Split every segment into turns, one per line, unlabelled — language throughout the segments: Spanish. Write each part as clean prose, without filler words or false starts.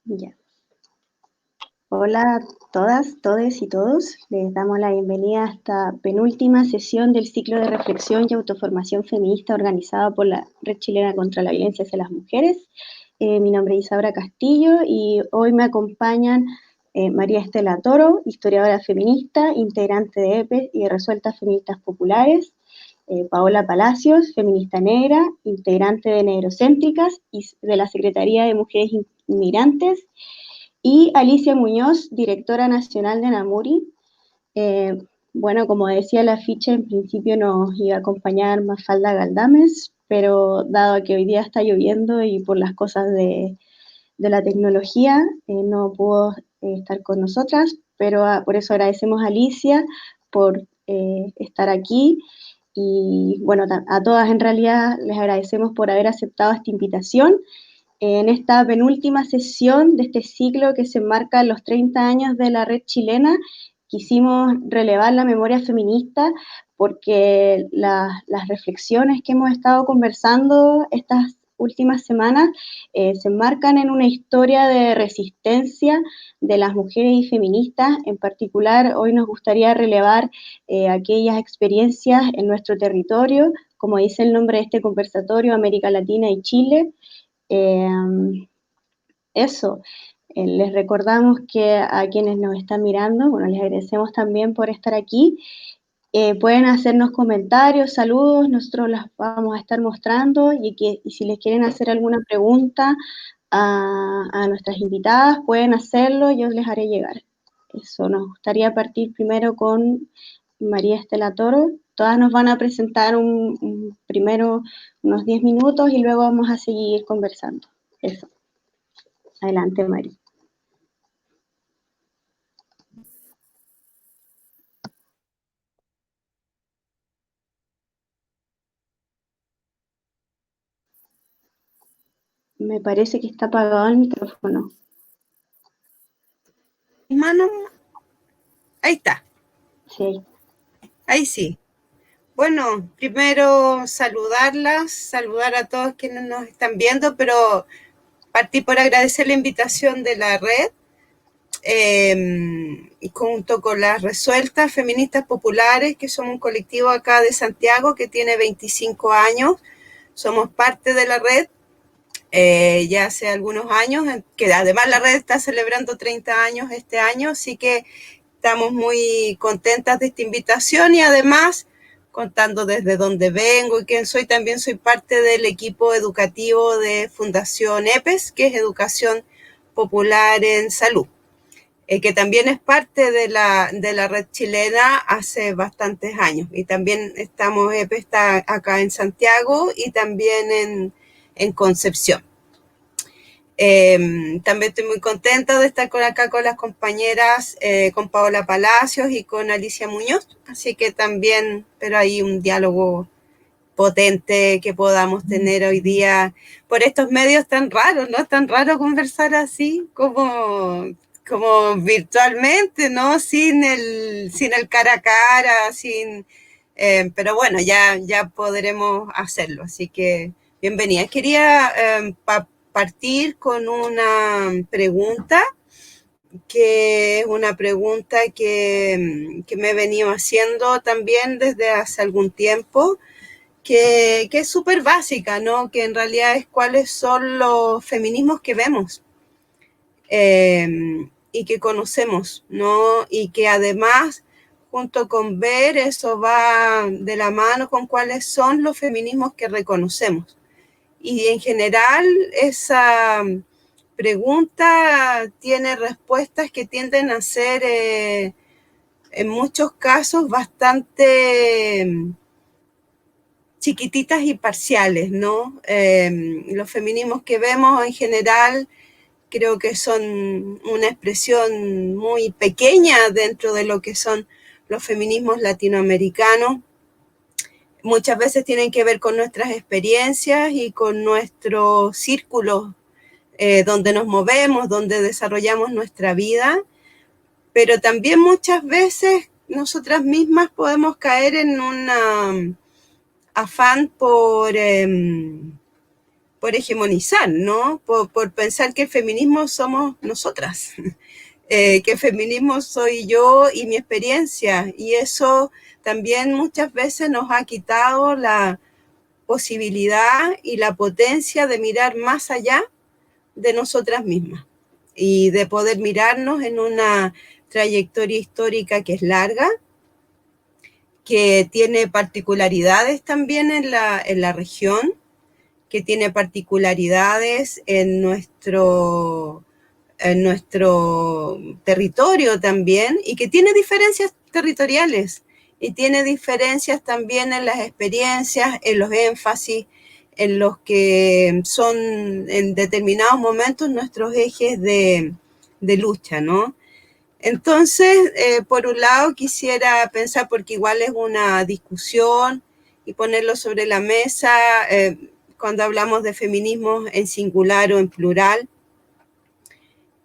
Ya. Hola a todas, todes y todos. Les damos la bienvenida a esta penúltima sesión del ciclo de reflexión y autoformación feminista organizada por la Red Chilena contra la Violencia hacia las Mujeres. Mi nombre es Isaura Castillo y hoy me acompañan María Estela Toro, historiadora feminista, integrante de EPES y de Resueltas Feministas Populares. Paola Palacios, feminista negra, integrante de Negrocéntricas y de la Secretaría de Mujeres Inmigrantes, y Alicia Muñoz, directora nacional de NAMURI. Eh, bueno, como decía la ficha, en principio nos iba a acompañar Mafalda Galdames, pero dado que hoy día está lloviendo y por las cosas de la tecnología, no pudo estar con nosotras, pero por eso agradecemos a Alicia por estar aquí. Y bueno, a todas en realidad les agradecemos por haber aceptado esta invitación en esta penúltima sesión de este ciclo que se enmarca en los 30 años de la red chilena. Quisimos relevar la memoria feminista porque las reflexiones que hemos estado conversando estas últimas semanas se enmarcan en una historia de resistencia de las mujeres y feministas. En particular, hoy nos gustaría relevar aquellas experiencias en nuestro territorio, como dice el nombre de este conversatorio, América Latina y Chile. Eh, Eso, les recordamos que a quienes nos están mirando, bueno, les agradecemos también por estar aquí. Pueden hacernos comentarios, saludos, nosotros las vamos a estar mostrando y si les quieren hacer alguna pregunta a nuestras invitadas, pueden hacerlo, yo les haré llegar. Eso, nos gustaría partir primero con María Estela Toro. Todas nos van a presentar primero unos 10 minutos y luego vamos a seguir conversando. Eso. Adelante, Mari. Me parece que está apagado el micrófono.
Mano, ahí está.
Sí.
Ahí sí. Bueno, primero saludar a todos quienes nos están viendo, pero partí por agradecer la invitación de la red, junto con las Resueltas Feministas Populares, que somos un colectivo acá de Santiago que tiene 25 años. Somos parte de la red ya hace algunos años, que además la red está celebrando 30 años este año, así que estamos muy contentas de esta invitación y además contando desde dónde vengo y quién soy. También soy parte del equipo educativo de Fundación EPES, que es Educación Popular en Salud, que también es parte de la red chilena hace bastantes años. Y también EPES está acá en Santiago y también en Concepción. También estoy muy contenta de estar acá con las compañeras, con Paola Palacios y con Alicia Muñoz, así que también, pero hay un diálogo potente que podamos tener hoy día por estos medios tan raros, ¿no? Es tan raro conversar así como virtualmente, ¿no? Sin el cara a cara, pero bueno, ya podremos hacerlo, así que bienvenida. Quería partir con una pregunta, que es una pregunta que me he venido haciendo también desde hace algún tiempo, que es súper básica, ¿no? Que en realidad es cuáles son los feminismos que vemos y que conocemos, ¿no? Y que además, junto con ver, eso va de la mano con cuáles son los feminismos que reconocemos. Y en general esa pregunta tiene respuestas que tienden a ser en muchos casos bastante chiquititas y parciales, ¿no? Los feminismos que vemos en general creo que son una expresión muy pequeña dentro de lo que son los feminismos latinoamericanos. Muchas veces tienen que ver con nuestras experiencias y con nuestros círculos donde nos movemos, donde desarrollamos nuestra vida, pero también muchas veces nosotras mismas podemos caer en un afán por hegemonizar, ¿no? Por pensar que el feminismo somos nosotras, que el feminismo soy yo y mi experiencia, y eso también muchas veces nos ha quitado la posibilidad y la potencia de mirar más allá de nosotras mismas y de poder mirarnos en una trayectoria histórica que es larga, que tiene particularidades también en la región, que tiene particularidades en nuestro territorio también, y que tiene diferencias territoriales y tiene diferencias también en las experiencias, en los énfasis, en los que son en determinados momentos nuestros ejes de lucha, ¿no? Entonces, por un lado quisiera pensar, porque igual es una discusión, y ponerlo sobre la mesa, cuando hablamos de feminismo en singular o en plural.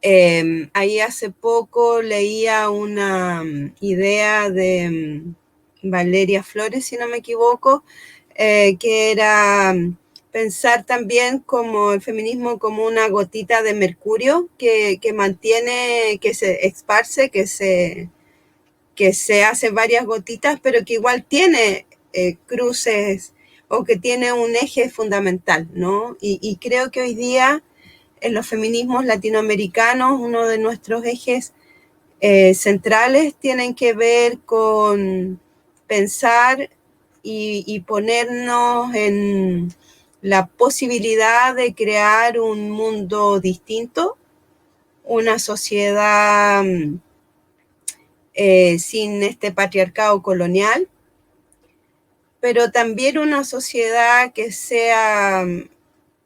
Ahí hace poco leía una idea de Valeria Flores, si no me equivoco, que era pensar también como el feminismo como una gotita de mercurio que mantiene, que se esparce, que se hace varias gotitas, pero que igual tiene cruces, o que tiene un eje fundamental, ¿no? Y creo que hoy día en los feminismos latinoamericanos uno de nuestros ejes centrales tienen que ver con pensar y ponernos en la posibilidad de crear un mundo distinto, una sociedad sin este patriarcado colonial, pero también una sociedad que sea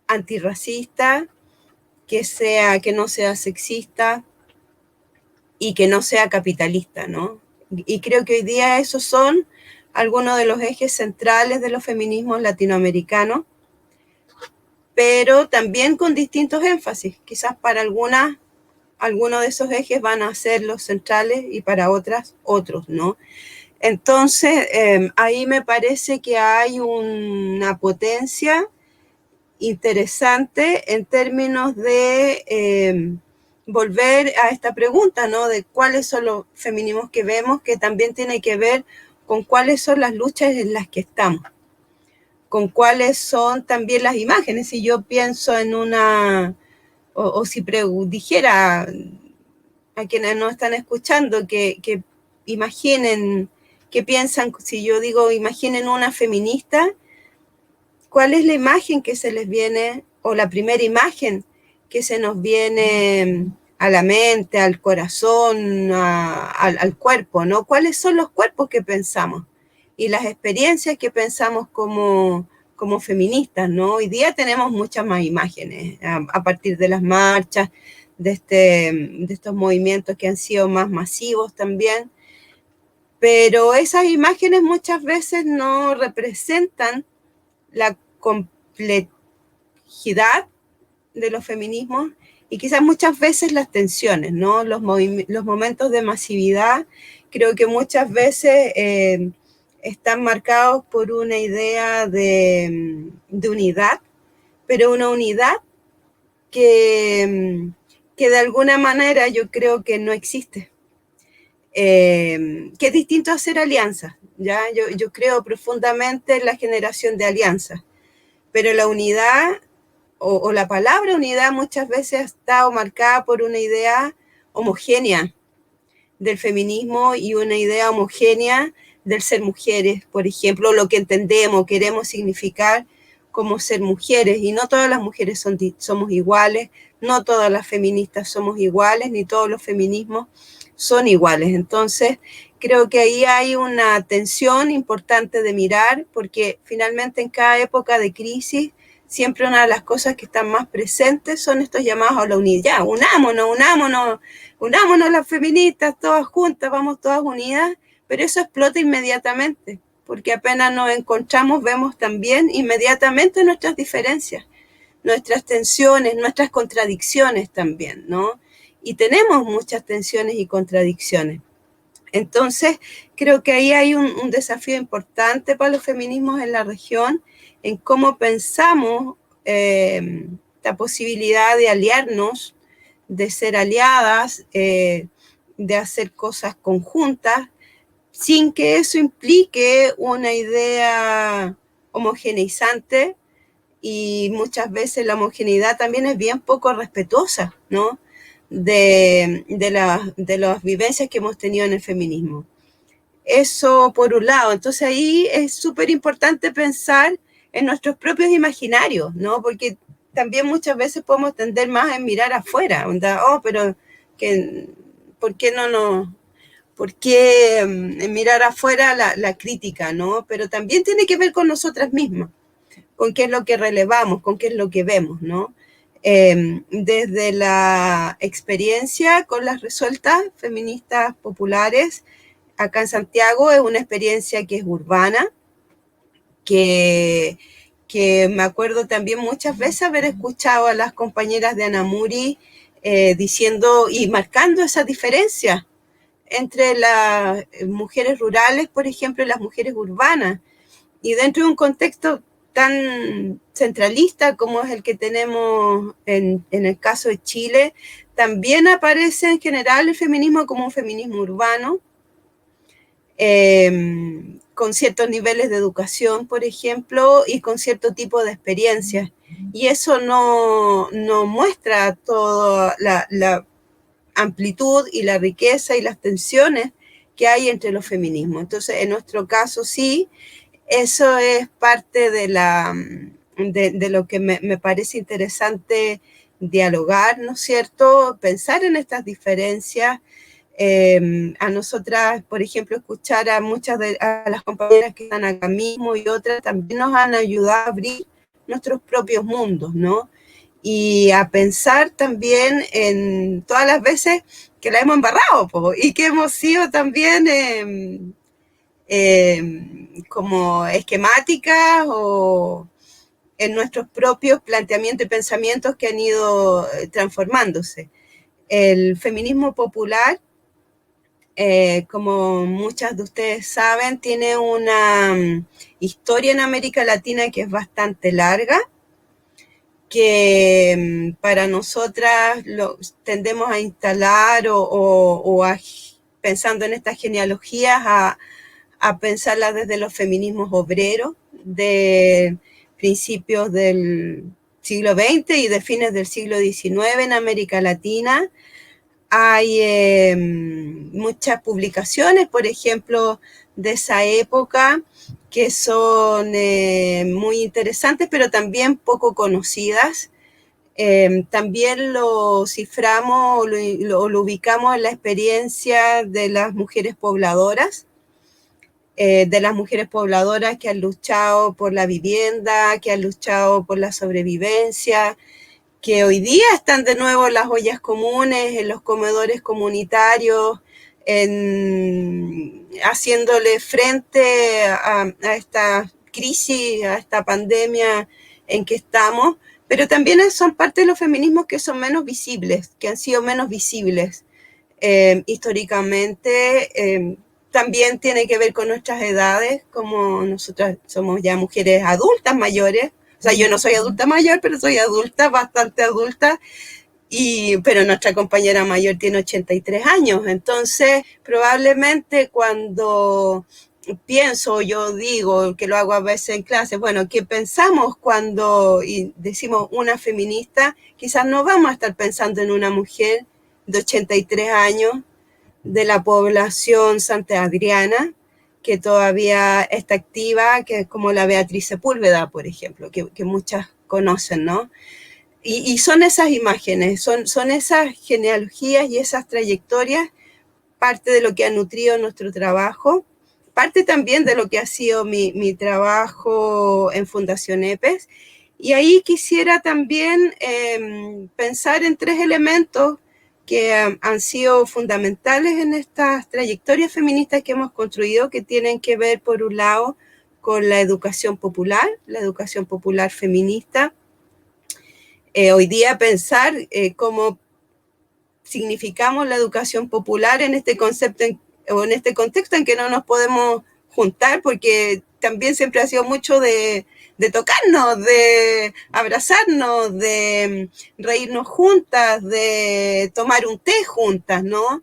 antirracista, que no sea sexista y que no sea capitalista, ¿no? Y creo que hoy día esos son algunos de los ejes centrales de los feminismos latinoamericanos, pero también con distintos énfasis. Quizás para algunos de esos ejes van a ser los centrales y para otras otros, ¿no? Entonces, ahí me parece que hay una potencia interesante en términos de volver a esta pregunta, ¿no? De cuáles son los feminismos que vemos, que también tiene que ver con cuáles son las luchas en las que estamos, con cuáles son también las imágenes. Si yo pienso en o si dijera a quienes no están escuchando que imaginen, que piensan, si yo digo imaginen una feminista, ¿cuál es la imagen que se les viene, o la primera imagen que se nos viene a la mente, al corazón, al cuerpo, ¿no? ¿Cuáles son los cuerpos que pensamos y las experiencias que pensamos como feministas, ¿no? Hoy día tenemos muchas más imágenes a partir de las marchas, de estos movimientos que han sido más masivos también, pero esas imágenes muchas veces no representan la complejidad de los feminismos, y quizás muchas veces las tensiones, ¿no? Los momentos de masividad creo que muchas veces están marcados por una idea de unidad, pero una unidad que de alguna manera yo creo que no existe. Que es distinto a hacer alianzas, ¿ya? Yo creo profundamente en la generación de alianzas, pero la unidad o la palabra unidad muchas veces ha estado marcada por una idea homogénea del feminismo y una idea homogénea del ser mujeres, por ejemplo, lo que entendemos, queremos significar como ser mujeres, y no todas las mujeres somos iguales, no todas las feministas somos iguales, ni todos los feminismos son iguales. Entonces, creo que ahí hay una tensión importante de mirar, porque finalmente en cada época de crisis, siempre una de las cosas que están más presentes son estos llamados a la unidad. Unámonos las feministas, todas juntas, vamos todas unidas, pero eso explota inmediatamente, porque apenas nos encontramos vemos también inmediatamente nuestras diferencias, nuestras tensiones, nuestras contradicciones también, ¿no? Y tenemos muchas tensiones y contradicciones. Entonces, creo que ahí hay un desafío importante para los feminismos en la región, en cómo pensamos la posibilidad de aliarnos, de ser aliadas, de hacer cosas conjuntas, sin que eso implique una idea homogeneizante, y muchas veces la homogeneidad también es bien poco respetuosa, ¿no? de las vivencias que hemos tenido en el feminismo. Eso por un lado. Entonces ahí es súper importante pensar en nuestros propios imaginarios, ¿no? Porque también muchas veces podemos tender más en mirar afuera, pero ¿por qué no nos... ¿Por qué mirar afuera la crítica, ¿no? Pero también tiene que ver con nosotras mismas, con qué es lo que relevamos, con qué es lo que vemos, ¿no? Desde la experiencia con las resueltas feministas populares, acá en Santiago es una experiencia que es urbana, que, que me acuerdo también muchas veces haber escuchado a las compañeras de Anamuri diciendo y marcando esa diferencia entre las mujeres rurales, por ejemplo, y las mujeres urbanas. Y dentro de un contexto tan centralista como es el que tenemos en el caso de Chile, también aparece en general el feminismo como un feminismo urbano, con ciertos niveles de educación, por ejemplo, y con cierto tipo de experiencias. Y eso no muestra toda la amplitud y la riqueza y las tensiones que hay entre los feminismos. Entonces, en nuestro caso sí, eso es parte de lo que me parece interesante dialogar, ¿no es cierto? Pensar en estas diferencias. A nosotras, por ejemplo, escuchar a a las compañeras que están acá mismo y otras también nos han ayudado a abrir nuestros propios mundos, ¿no? Y a pensar también en todas las veces que la hemos embarrado, y que hemos sido también como esquemáticas o en nuestros propios planteamientos y pensamientos que han ido transformándose. El feminismo popular, como muchas de ustedes saben, tiene una historia en América Latina que es bastante larga, que para nosotras tendemos a instalar pensando en estas genealogías, a pensarla desde los feminismos obreros de principios del siglo XX y de fines del siglo XIX en América Latina. Hay muchas publicaciones, por ejemplo, de esa época, que son muy interesantes, pero también poco conocidas. También lo ciframos o lo ubicamos en la experiencia de las mujeres pobladoras, que han luchado por la vivienda, que han luchado por la sobrevivencia, que hoy día están de nuevo en las ollas comunes, en los comedores comunitarios, haciéndole frente a esta crisis, a esta pandemia en que estamos, pero también son parte de los feminismos que son menos visibles, que han sido menos visibles históricamente. También tiene que ver con nuestras edades, como nosotras somos ya mujeres adultas mayores. O sea, yo no soy adulta mayor, pero soy adulta, bastante adulta, pero nuestra compañera mayor tiene 83 años. Entonces, probablemente cuando pienso, yo digo, que lo hago a veces en clase, bueno, ¿qué pensamos cuando decimos una feminista? Quizás no vamos a estar pensando en una mujer de 83 años de la población Santa Adriana, que todavía está activa, que es como la Beatriz Sepúlveda, por ejemplo, que muchas conocen, ¿no? Y son esas imágenes, son esas genealogías y esas trayectorias, parte de lo que ha nutrido nuestro trabajo, parte también de lo que ha sido mi trabajo en Fundación EPES. Y ahí quisiera también pensar en tres elementos que han sido fundamentales en estas trayectorias feministas que hemos construido, que tienen que ver, por un lado, con la educación popular feminista. Hoy día pensar cómo significamos la educación popular en este concepto o en este contexto en que no nos podemos juntar, porque también siempre ha sido mucho de de tocarnos, de abrazarnos, de reírnos juntas, de tomar un té juntas, ¿no?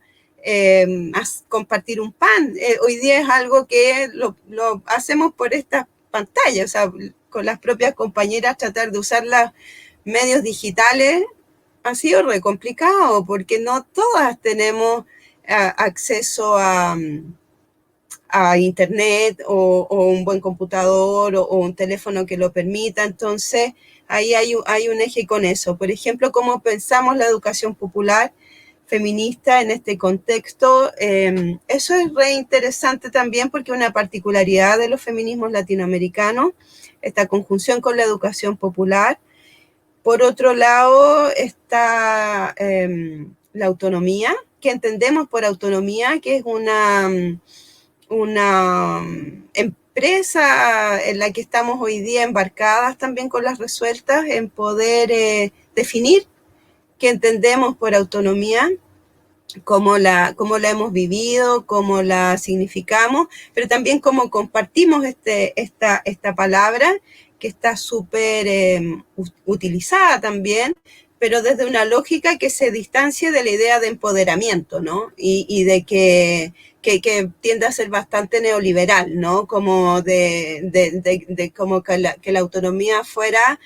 Compartir un pan. Hoy día es algo que lo hacemos por estas pantallas, o sea, con las propias compañeras tratar de usar los medios digitales ha sido re complicado porque no todas tenemos acceso a internet o un buen computador o un teléfono que lo permita. Entonces, ahí hay un eje con eso. Por ejemplo, cómo pensamos la educación popular feminista en este contexto. Eso es re interesante también porque una particularidad de los feminismos latinoamericanos, esta conjunción con la educación popular. Por otro lado está la autonomía, que entendemos por autonomía, que es una empresa en la que estamos hoy día embarcadas también con las resueltas en poder definir qué entendemos por autonomía, cómo la hemos vivido, cómo la significamos, pero también cómo compartimos esta palabra que está súper utilizada también, pero desde una lógica que se distancie de la idea de empoderamiento, ¿no? Y de que tiende a ser bastante neoliberal, ¿no? Como de como que la autonomía fuera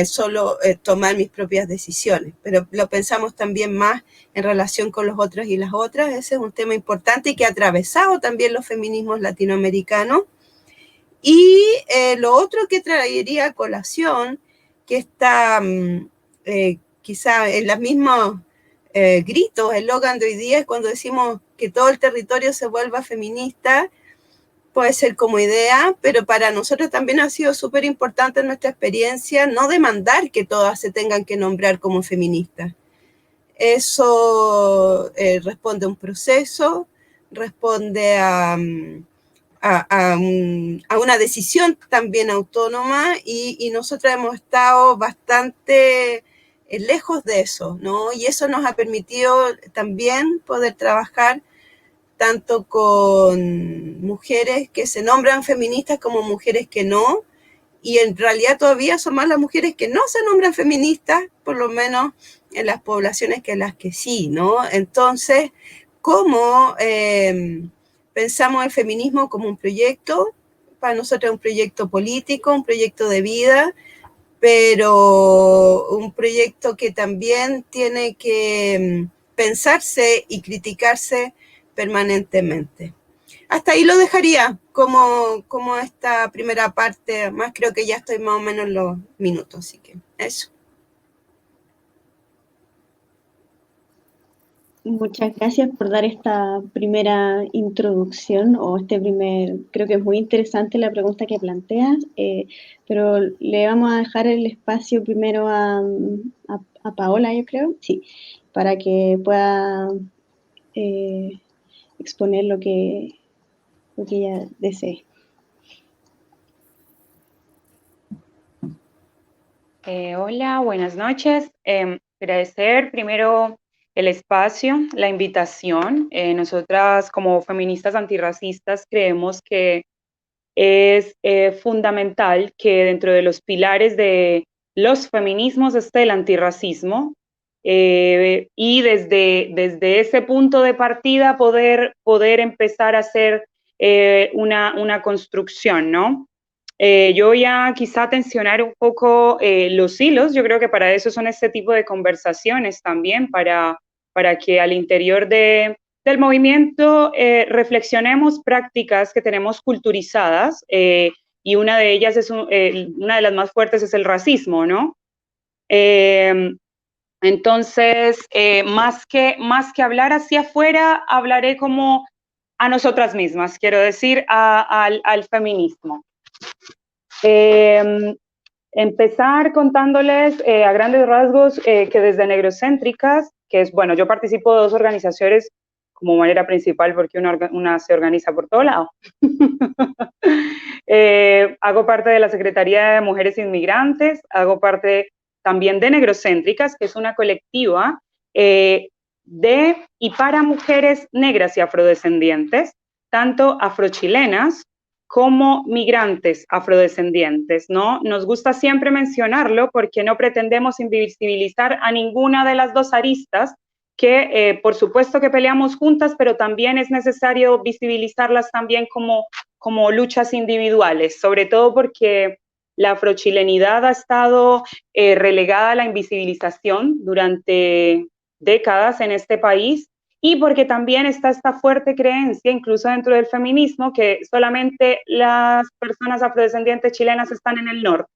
solo tomar mis propias decisiones, pero lo pensamos también más en relación con los otros y las otras. Ese es un tema importante y que ha atravesado también los feminismos latinoamericanos. Y lo otro que traería a colación, que está quizá en los mismos gritos, el eslogan de hoy día es cuando decimos que todo el territorio se vuelva feminista. Puede ser como idea, pero para nosotros también ha sido súper importante en nuestra experiencia no demandar que todas se tengan que nombrar como feministas. Eso responde a un proceso, responde a una decisión también autónoma y nosotros hemos estado bastante lejos de eso, ¿no? Y eso nos ha permitido también poder trabajar tanto con mujeres que se nombran feministas como mujeres que no, y en realidad todavía son más las mujeres que no se nombran feministas, por lo menos en las poblaciones que las que sí, ¿no? Entonces, ¿cómo pensamos el feminismo como un proyecto? Para nosotros es un proyecto político, un proyecto de vida, pero un proyecto que también tiene que pensarse y criticarse permanentemente. Hasta ahí lo dejaría como esta primera parte, más creo que ya estoy más o menos en los minutos, así que eso.
Muchas gracias por dar esta primera introducción o creo que es muy interesante la pregunta que planteas, pero le vamos a dejar el espacio primero a Paola, yo creo, sí, para que pueda exponer lo que ella desee.
Hola, buenas noches. Agradecer primero el espacio, la invitación. Nosotras como feministas antirracistas creemos que es fundamental que dentro de los pilares de los feminismos esté el antirracismo y desde ese punto de partida poder empezar a hacer una construcción, ¿no? Yo voy a quizá tensionar un poco los hilos. Yo creo que para eso son este tipo de conversaciones también, para que al interior del movimiento reflexionemos prácticas que tenemos culturizadas y una de ellas una de las más fuertes es el racismo, ¿no? Entonces, más que hablar hacia afuera, hablaré como a nosotras mismas, quiero decir, al feminismo. Empezar contándoles a grandes rasgos que desde Negrocéntricas, que es, bueno, yo participo de dos organizaciones como manera principal porque una se organiza por todo lado. Hago parte de la Secretaría de Mujeres Inmigrantes, hago parte también de Negrocéntricas, que es una colectiva de y para mujeres negras y afrodescendientes, tanto afrochilenas como migrantes afrodescendientes, ¿no? Nos gusta siempre mencionarlo porque no pretendemos invisibilizar a ninguna de las dos aristas que por supuesto que peleamos juntas, pero también es necesario visibilizarlas también como luchas individuales, sobre todo porque la afrochilenidad ha estado relegada a la invisibilización durante décadas en este país, y porque también está esta fuerte creencia, incluso dentro del feminismo, que solamente las personas afrodescendientes chilenas están en el norte,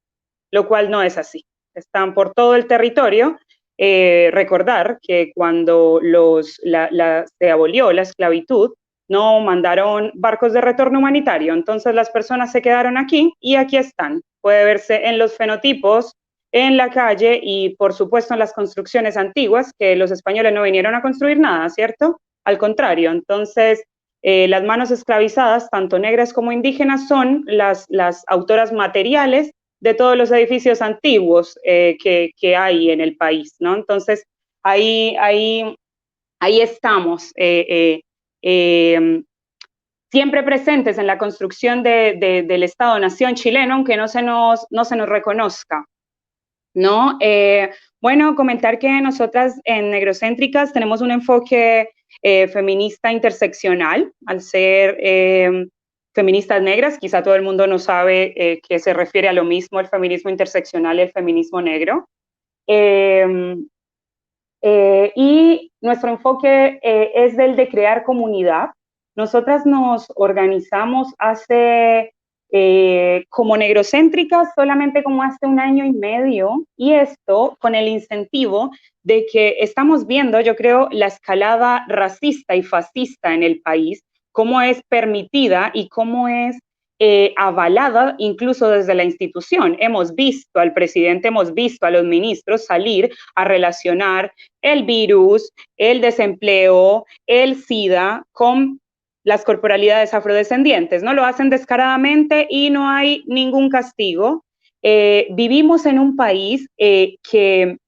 lo cual no es así. Están por todo el territorio. Recordar que cuando se abolió la esclavitud, no mandaron barcos de retorno humanitario, entonces las personas se quedaron aquí y aquí están. Puede verse en los fenotipos, en la calle y por supuesto en las construcciones antiguas, que los españoles no vinieron a construir nada, ¿cierto? Al contrario, entonces las manos esclavizadas, tanto negras como indígenas, son las autoras materiales de todos los edificios antiguos que hay en el país, ¿no? Entonces ahí estamos, siempre presentes en la construcción del Estado-Nación chileno, aunque no se nos reconozca, ¿no? Bueno, comentar que nosotras en Negrocéntricas tenemos un enfoque feminista interseccional, al ser feministas negras, quizá todo el mundo no sabe que se refiere a lo mismo el feminismo interseccional y el feminismo negro. Y nuestro enfoque es del de crear comunidad. Nosotras nos organizamos como Negrocéntricas solamente como hace 1 año y medio, y esto con el incentivo de que estamos viendo, yo creo, la escalada racista y fascista en el país, cómo es permitida y cómo es avalada incluso desde la institución. Hemos visto al presidente, hemos visto a los ministros salir a relacionar el virus, el desempleo, el SIDA con las corporalidades afrodescendientes, ¿no? Lo hacen descaradamente y no hay ningún castigo. Vivimos en un país que,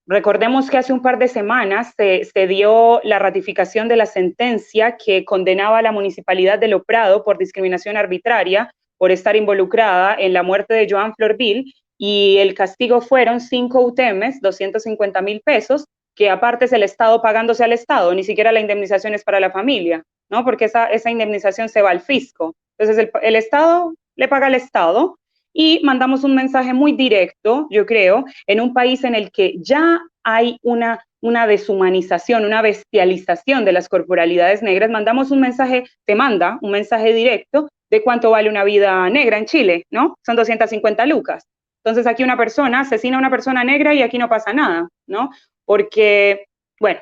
recordemos que hace un par de semanas se dio la ratificación de la sentencia que condenaba a la municipalidad de Loprado por discriminación arbitraria, por estar involucrada en la muerte de Joan Florville, y el castigo fueron 5 UTMs, 250,000 pesos, que aparte es el Estado pagándose al Estado, ni siquiera la indemnización es para la familia, ¿no? Porque esa indemnización se va al fisco. Entonces el Estado le paga al Estado, y mandamos un mensaje muy directo, yo creo, en un país en el que ya hay una deshumanización, una bestialización de las corporalidades negras. Mandamos un mensaje, se manda un mensaje directo de cuánto vale una vida negra en Chile, ¿no? Son 250 lucas. Entonces aquí una persona asesina a una persona negra y aquí no pasa nada, ¿no? Porque, bueno,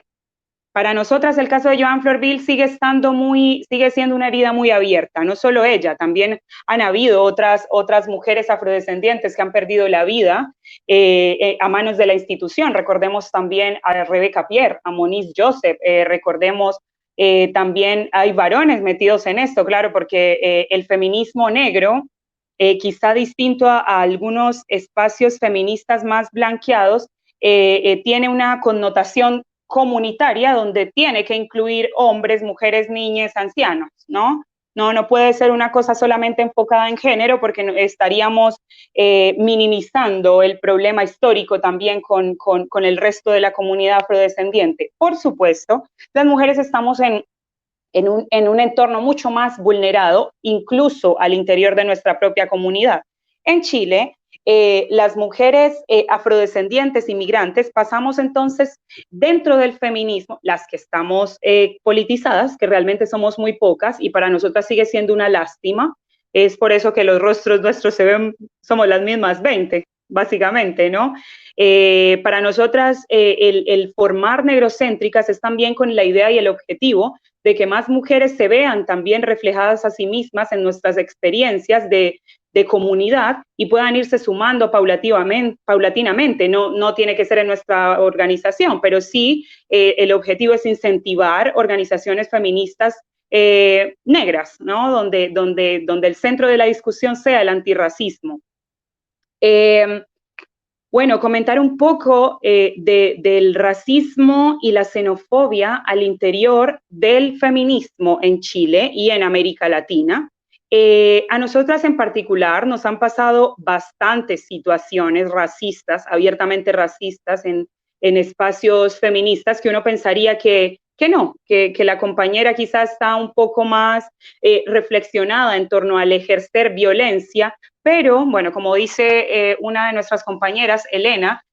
para nosotras el caso de Joan Florville sigue siendo una herida muy abierta, no solo ella, también han habido otras mujeres afrodescendientes que han perdido la vida a manos de la institución. Recordemos también a Rebecca Pierre, a Moniz Joseph, recordemos también hay varones metidos en esto, claro, porque el feminismo negro, quizá distinto a algunos espacios feministas más blanqueados, tiene una connotación comunitaria donde tiene que incluir hombres, mujeres, niñas, ancianos, ¿no? No puede ser una cosa solamente enfocada en género, porque estaríamos minimizando el problema histórico también con el resto de la comunidad afrodescendiente. Por supuesto, las mujeres estamos en un entorno mucho más vulnerado, incluso al interior de nuestra propia comunidad. En Chile, las mujeres afrodescendientes inmigrantes pasamos entonces dentro del feminismo, las que estamos politizadas, que realmente somos muy pocas y para nosotras sigue siendo una lástima. Es por eso que los rostros nuestros se ven, somos las mismas 20, básicamente, ¿no? Para nosotras el formar negrocéntricas es también con la idea y el objetivo de que más mujeres se vean también reflejadas a sí mismas en nuestras experiencias de comunidad y puedan irse sumando paulatinamente. No tiene que ser en nuestra organización, pero sí el objetivo es incentivar organizaciones feministas negras, ¿no? Donde el centro de la discusión sea el antirracismo. Bueno, comentar un poco del racismo y la xenofobia al interior del feminismo en Chile y en América Latina. A nosotras en particular nos han pasado bastantes situaciones racistas, abiertamente racistas en espacios feministas que uno pensaría que no, que la compañera quizás está un poco más reflexionada en torno al ejercer violencia, pero bueno, como dice una de nuestras compañeras, Elena,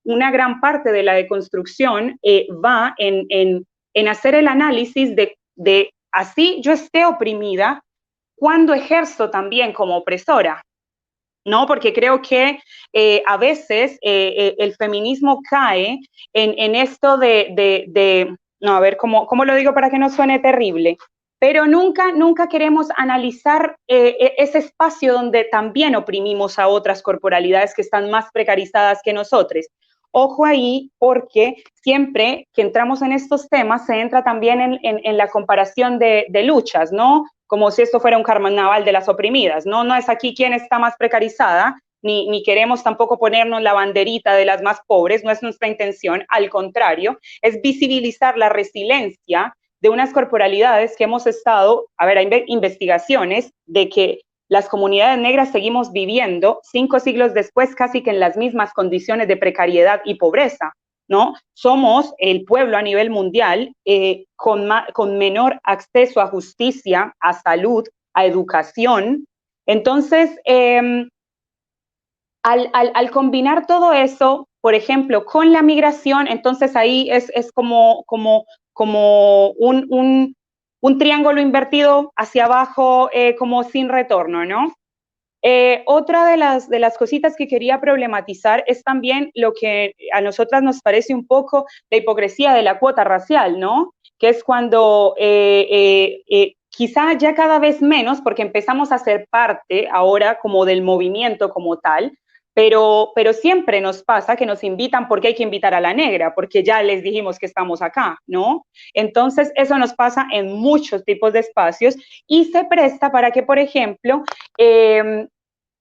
una gran parte de la deconstrucción va en hacer el análisis de así yo esté oprimida, cuando ejerzo también como opresora, ¿no? Porque creo que a veces el feminismo cae en esto no, a ver, ¿cómo lo digo para que no suene terrible? Pero nunca queremos analizar ese espacio donde también oprimimos a otras corporalidades que están más precarizadas que nosotros. Ojo ahí, porque siempre que entramos en estos temas se entra también en la comparación de luchas, ¿no? Como si esto fuera un carnaval de las oprimidas, ¿no? No es aquí quién está más precarizada, ni queremos tampoco ponernos la banderita de las más pobres, no es nuestra intención, al contrario, es visibilizar la resiliencia de unas corporalidades que hemos estado, a ver, hay investigaciones de que las comunidades negras seguimos viviendo 5 siglos después casi que en las mismas condiciones de precariedad y pobreza, ¿no? Somos el pueblo a nivel mundial con menor acceso a justicia, a salud, a educación. Entonces, al combinar todo eso, por ejemplo, con la migración, entonces ahí es como un triángulo invertido hacia abajo, como sin retorno, ¿no? Otra de las cositas que quería problematizar es también lo que a nosotras nos parece un poco la hipocresía de la cuota racial, ¿no? Que es cuando quizá ya cada vez menos, porque empezamos a ser parte ahora como del movimiento como tal, pero siempre nos pasa que nos invitan porque hay que invitar a la negra, porque ya les dijimos que estamos acá, ¿no? Entonces, eso nos pasa en muchos tipos de espacios y se presta para que, por ejemplo,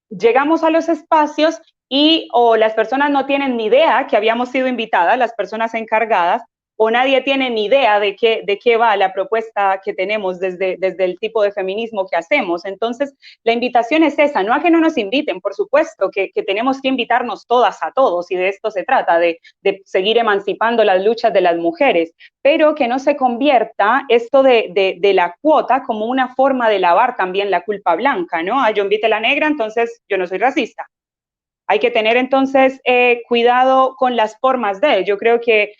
llegamos a los espacios y o las personas no tienen ni idea que habíamos sido invitadas, las personas encargadas, o nadie tiene ni idea de qué va la propuesta que tenemos desde el tipo de feminismo que hacemos. Entonces, la invitación es esa, no a que no nos inviten, por supuesto, que tenemos que invitarnos todas a todos, y de esto se trata, de seguir emancipando las luchas de las mujeres, pero que no se convierta esto de la cuota como una forma de lavar también la culpa blanca, ¿no? Yo invité a la negra, entonces yo no soy racista. Hay que tener entonces cuidado con las formas de. Yo creo que,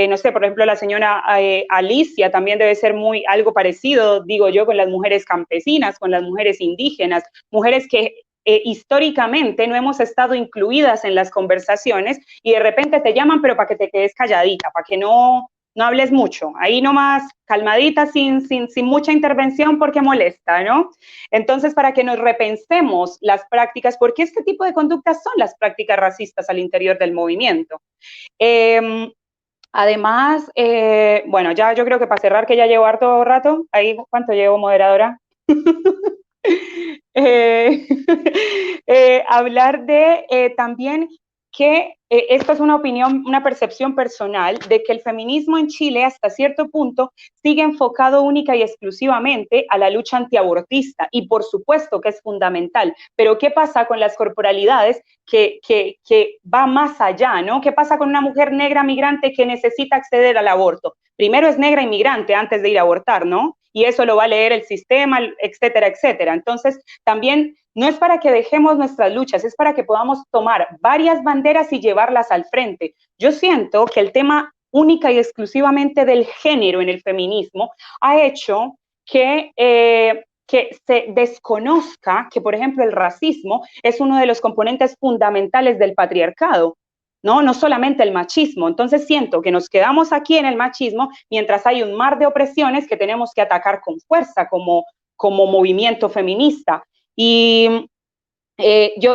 no sé, por ejemplo, la señora Alicia también debe ser algo parecido, digo yo, con las mujeres campesinas, con las mujeres indígenas, mujeres que históricamente no hemos estado incluidas en las conversaciones y de repente te llaman, pero para que te quedes calladita, para que no hables mucho, ahí nomás calmadita, sin mucha intervención porque molesta, ¿no? Entonces, para que nos repensemos las prácticas, porque este tipo de conductas son las prácticas racistas al interior del movimiento. Además, bueno, ya yo creo que para cerrar, que ya llevo harto rato, ahí, ¿cuánto llevo, moderadora? Hablar de también que esto es una opinión, una percepción personal de que el feminismo en Chile hasta cierto punto sigue enfocado única y exclusivamente a la lucha antiabortista, y por supuesto que es fundamental, pero ¿qué pasa con las corporalidades que va más allá, ¿no? ¿Qué pasa con una mujer negra migrante que necesita acceder al aborto? Primero es negra inmigrante antes de ir a abortar, ¿no? Y eso lo va a leer el sistema, etcétera, etcétera. Entonces, también no es para que dejemos nuestras luchas, es para que podamos tomar varias banderas y llevarlas al frente. Yo siento que el tema única y exclusivamente del género en el feminismo ha hecho que se desconozca que, por ejemplo, el racismo es uno de los componentes fundamentales del patriarcado. No solamente el machismo. Entonces siento que nos quedamos aquí en el machismo mientras hay un mar de opresiones que tenemos que atacar con fuerza como movimiento feminista. Y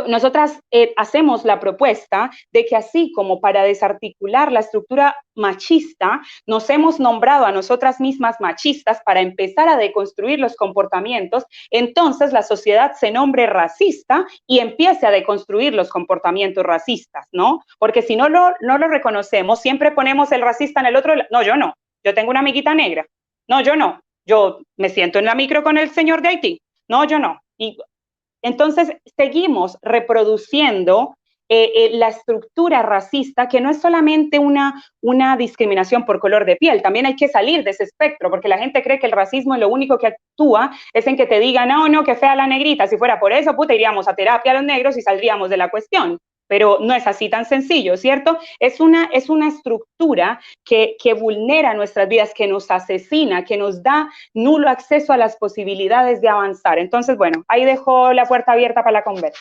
nosotras hacemos la propuesta de que así como para desarticular la estructura machista, nos hemos nombrado a nosotras mismas machistas para empezar a deconstruir los comportamientos, entonces la sociedad se nombre racista y empiece a deconstruir los comportamientos racistas, ¿no? Porque si no lo reconocemos, siempre ponemos el racista en el otro. No, yo no. Yo tengo una amiguita negra. No, yo no. Yo me siento en la micro con el señor de Haití. no, yo no. Y entonces seguimos reproduciendo la estructura racista, que no es solamente una discriminación por color de piel, también hay que salir de ese espectro, porque la gente cree que el racismo es lo único que actúa es en que te digan, no, no, qué fea la negrita, si fuera por eso, puta, iríamos a terapia a los negros y saldríamos de la cuestión. Pero no es así tan sencillo, ¿cierto? Es una estructura que vulnera nuestras vidas, que nos asesina, que nos da nulo acceso a las posibilidades de avanzar. Entonces, bueno, ahí dejo la puerta abierta para la conversa.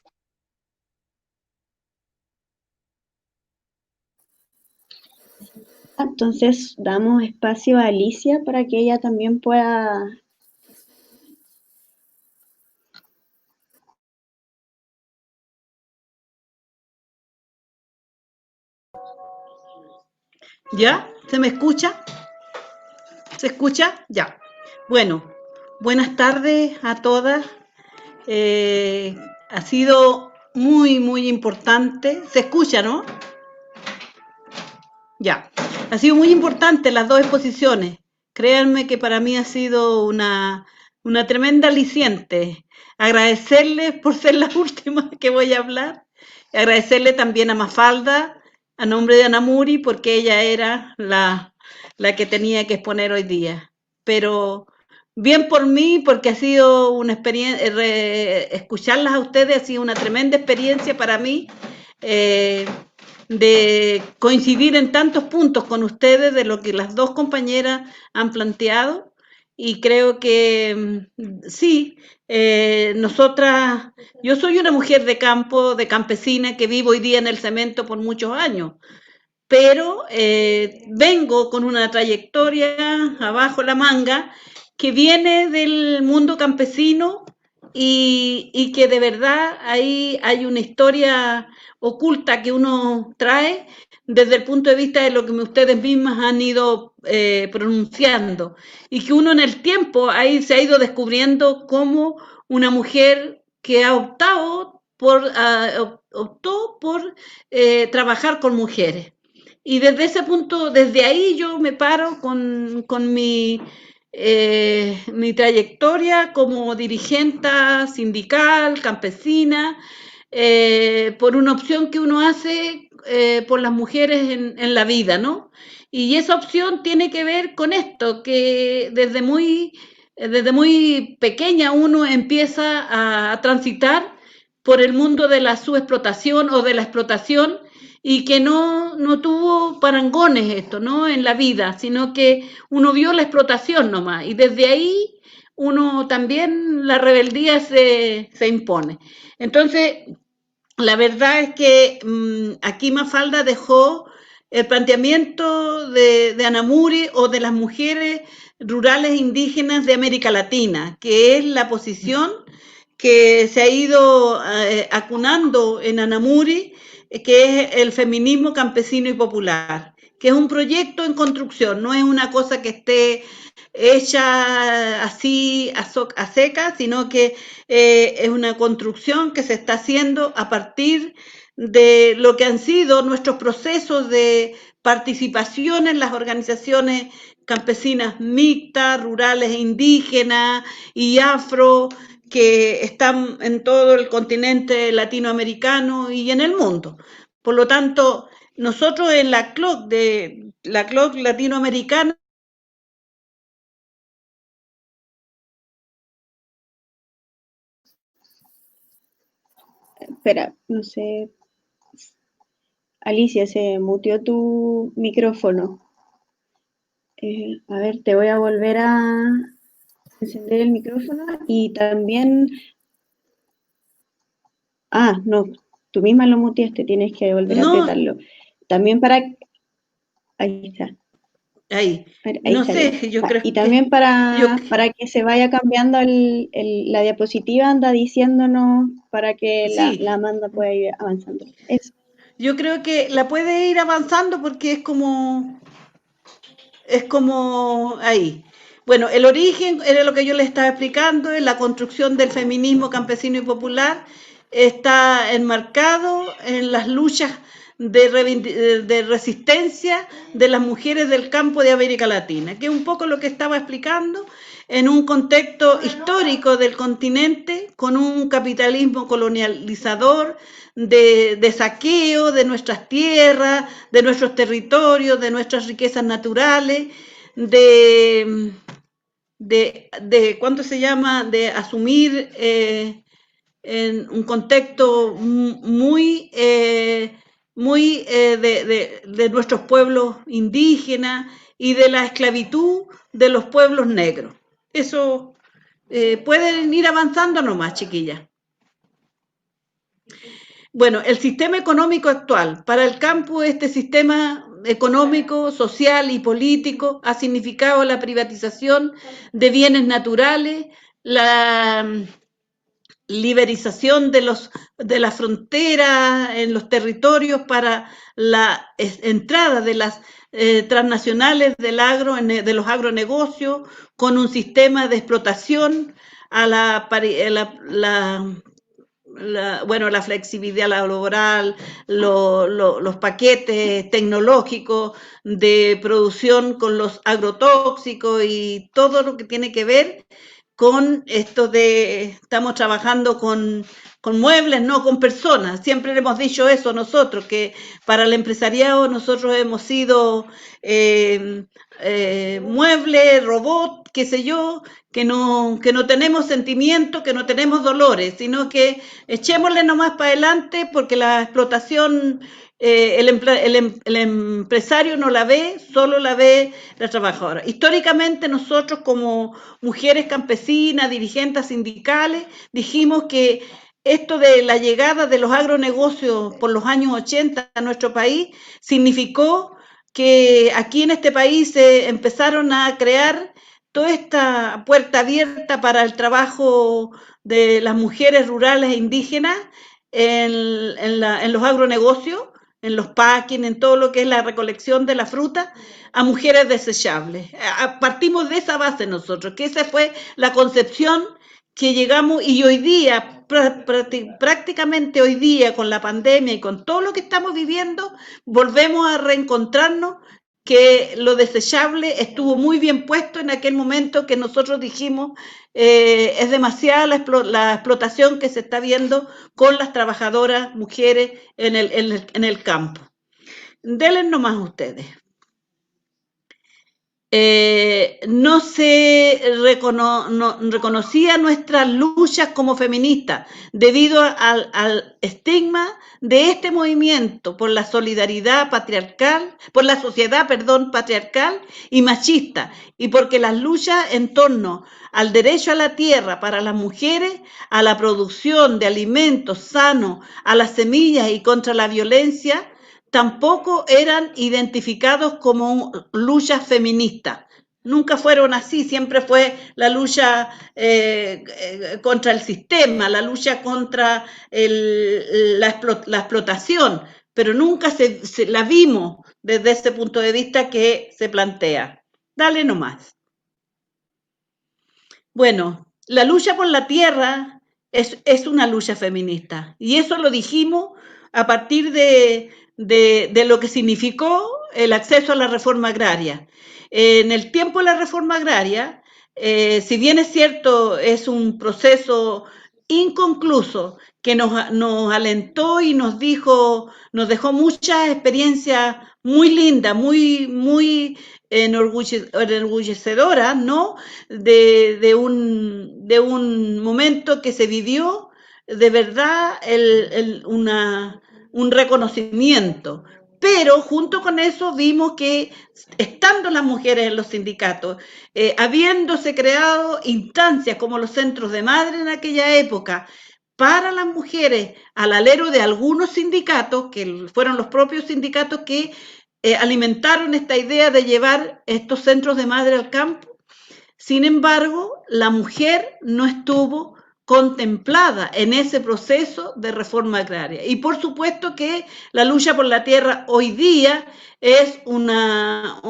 Entonces damos espacio a Alicia para que ella también pueda.
¿Ya? ¿Se me escucha? ¿Se escucha? Ya. Bueno, buenas tardes a todas. Ha sido muy, muy importante. ¿Se escucha, no? Ya. Ha sido muy importante las dos exposiciones. Créanme que para mí ha sido una tremenda aliciente. Agradecerles por ser las últimas que voy a hablar. Agradecerle también a Mafalda, a nombre de Ana Muri, porque ella era la que tenía que exponer hoy día. Pero bien por mí, porque ha sido una experiencia, escucharlas a ustedes ha sido una tremenda experiencia para mí. De coincidir en tantos puntos con ustedes de lo que las dos compañeras han planteado y creo que sí, nosotras, yo soy una mujer de campo, de campesina que vivo hoy día en el cemento por muchos años, pero vengo con una trayectoria abajo la manga que viene del mundo campesino y que de verdad ahí hay una historia oculta que uno trae desde el punto de vista de lo que ustedes mismas han ido pronunciando y que uno en el tiempo ahí se ha ido descubriendo como una mujer que ha optó por trabajar con mujeres. Y desde ese punto, desde ahí yo me paro con mi trayectoria como dirigente sindical, campesina, por una opción que uno hace por las mujeres en la vida, ¿no? Y esa opción tiene que ver con esto, que desde muy pequeña uno empieza a transitar por el mundo de la subexplotación o de la explotación y que no tuvo parangones esto, ¿no? En la vida, sino que uno vio la explotación nomás y desde ahí uno también la rebeldía se impone. Entonces, la verdad es que aquí Mafalda dejó el planteamiento de Ana Muri o de las mujeres rurales indígenas de América Latina, que es la posición que se ha ido acunando en Ana Muri, que es el feminismo campesino y popular, que es un proyecto en construcción, no es una cosa que esté hecha así a seca, sino que es una construcción que se está haciendo a partir de lo que han sido nuestros procesos de participación en las organizaciones campesinas mixtas, rurales e indígenas y afro, que están en todo el continente latinoamericano y en el mundo. Por lo tanto, nosotros en la CLOC latinoamericana
Espera, no sé. Alicia, se muteó tu micrófono. A ver, te voy a volver a encender el micrófono y también. Ah, no, tú misma lo muteaste, tienes que volver a
no,
apretarlo. También para. Ahí está.
ahí,
Ahí
no
está bien.
sé, yo
Va.
creo
Y
que
también
yo
para que se vaya cambiando la diapositiva, anda diciéndonos para que la
sí,
Amanda pueda ir avanzando. Eso.
yo creo que la puede ir avanzando porque es como ahí. Bueno, el origen era lo que yo les estaba explicando, es la construcción del feminismo campesino y popular, está enmarcado en las luchas de resistencia de las mujeres del campo de América Latina, que es un poco lo que estaba explicando en un contexto histórico del continente, con un capitalismo colonializador, de saqueo de nuestras tierras, de nuestros territorios, de nuestras riquezas naturales, ¿cuánto se llama?, de asumir en un contexto muy de nuestros pueblos indígenas y de la esclavitud de los pueblos negros. Eso pueden ir avanzando nomás, chiquillas. Bueno, el sistema económico actual. Para el campo, este sistema económico, social y político ha significado la privatización de bienes naturales, la liberización de la frontera en los territorios para la entrada de las transnacionales de los agronegocios, con un sistema de explotación a la flexibilidad laboral, los paquetes tecnológicos de producción con los agrotóxicos y todo lo que tiene que ver con esto estamos trabajando con muebles, no con personas. Siempre le hemos dicho eso nosotros, que para el empresariado nosotros hemos sido muebles, robots, qué sé yo, que no tenemos sentimientos, que no tenemos dolores, sino que echémosle nomás para adelante, porque la explotación, el empresario no la ve, solo la ve la trabajadora. Históricamente nosotros, como mujeres campesinas, dirigentes sindicales, dijimos que esto de la llegada de los agronegocios por los años 80 a nuestro país significó que aquí en este país se empezaron a crear toda esta puerta abierta para el trabajo de las mujeres rurales e indígenas en los agronegocios, en los packing, en todo lo que es la recolección de la fruta, a mujeres desechables. Partimos de esa base nosotros, que esa fue la concepción que llegamos, y hoy día, prácticamente hoy día, con la pandemia y con todo lo que estamos viviendo, volvemos a reencontrarnos que lo desechable estuvo muy bien puesto en aquel momento que nosotros dijimos es demasiada la explotación que se está viendo con las trabajadoras mujeres en el campo. Denle nomás ustedes. No se reconocía nuestras luchas como feministas debido al estigma de este movimiento por la solidaridad patriarcal, por la sociedad, patriarcal y machista, y porque las luchas en torno al derecho a la tierra para las mujeres, a la producción de alimentos sanos, a las semillas y contra la violencia, tampoco eran identificados como luchas feministas. Nunca fueron así, siempre fue la lucha contra el sistema, la lucha contra la explotación, pero nunca la vimos desde ese punto de vista que se plantea. Dale nomás. Bueno, la lucha por la tierra es una lucha feminista, y eso lo dijimos a partir de lo que significó el acceso a la reforma agraria. En el tiempo de la reforma agraria, si bien es cierto, es un proceso inconcluso que nos alentó y nos dejó muchas experiencias muy lindas, muy enorgullecedoras, ¿no? De un momento que se vivió de verdad un reconocimiento. Pero junto con eso vimos que, estando las mujeres en los sindicatos, habiéndose creado instancias como los centros de madre en aquella época, para las mujeres, al alero de algunos sindicatos, que fueron los propios sindicatos que alimentaron esta idea de llevar estos centros de madre al campo. Sin embargo, la mujer no estuvo contemplada en ese proceso de reforma agraria. Y por supuesto que la lucha por la tierra hoy día es una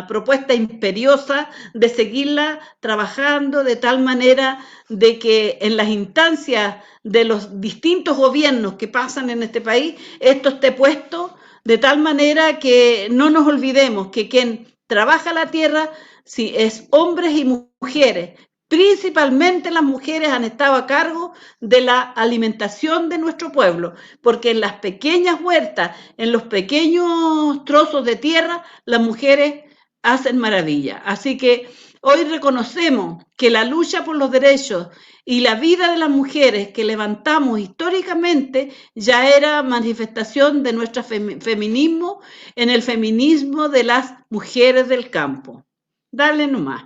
propuesta imperiosa de seguirla trabajando de tal manera de que en las instancias de los distintos gobiernos que pasan en este país, esto esté puesto de tal manera que no nos olvidemos que quien trabaja la tierra, sí, es hombres y mujeres. Principalmente las mujeres han estado a cargo de la alimentación de nuestro pueblo, porque en las pequeñas huertas, en los pequeños trozos de tierra, las mujeres hacen maravilla. Así que hoy reconocemos que la lucha por los derechos y la vida de las mujeres que levantamos históricamente ya era manifestación de nuestro feminismo en el feminismo de las mujeres del campo. Dale nomás.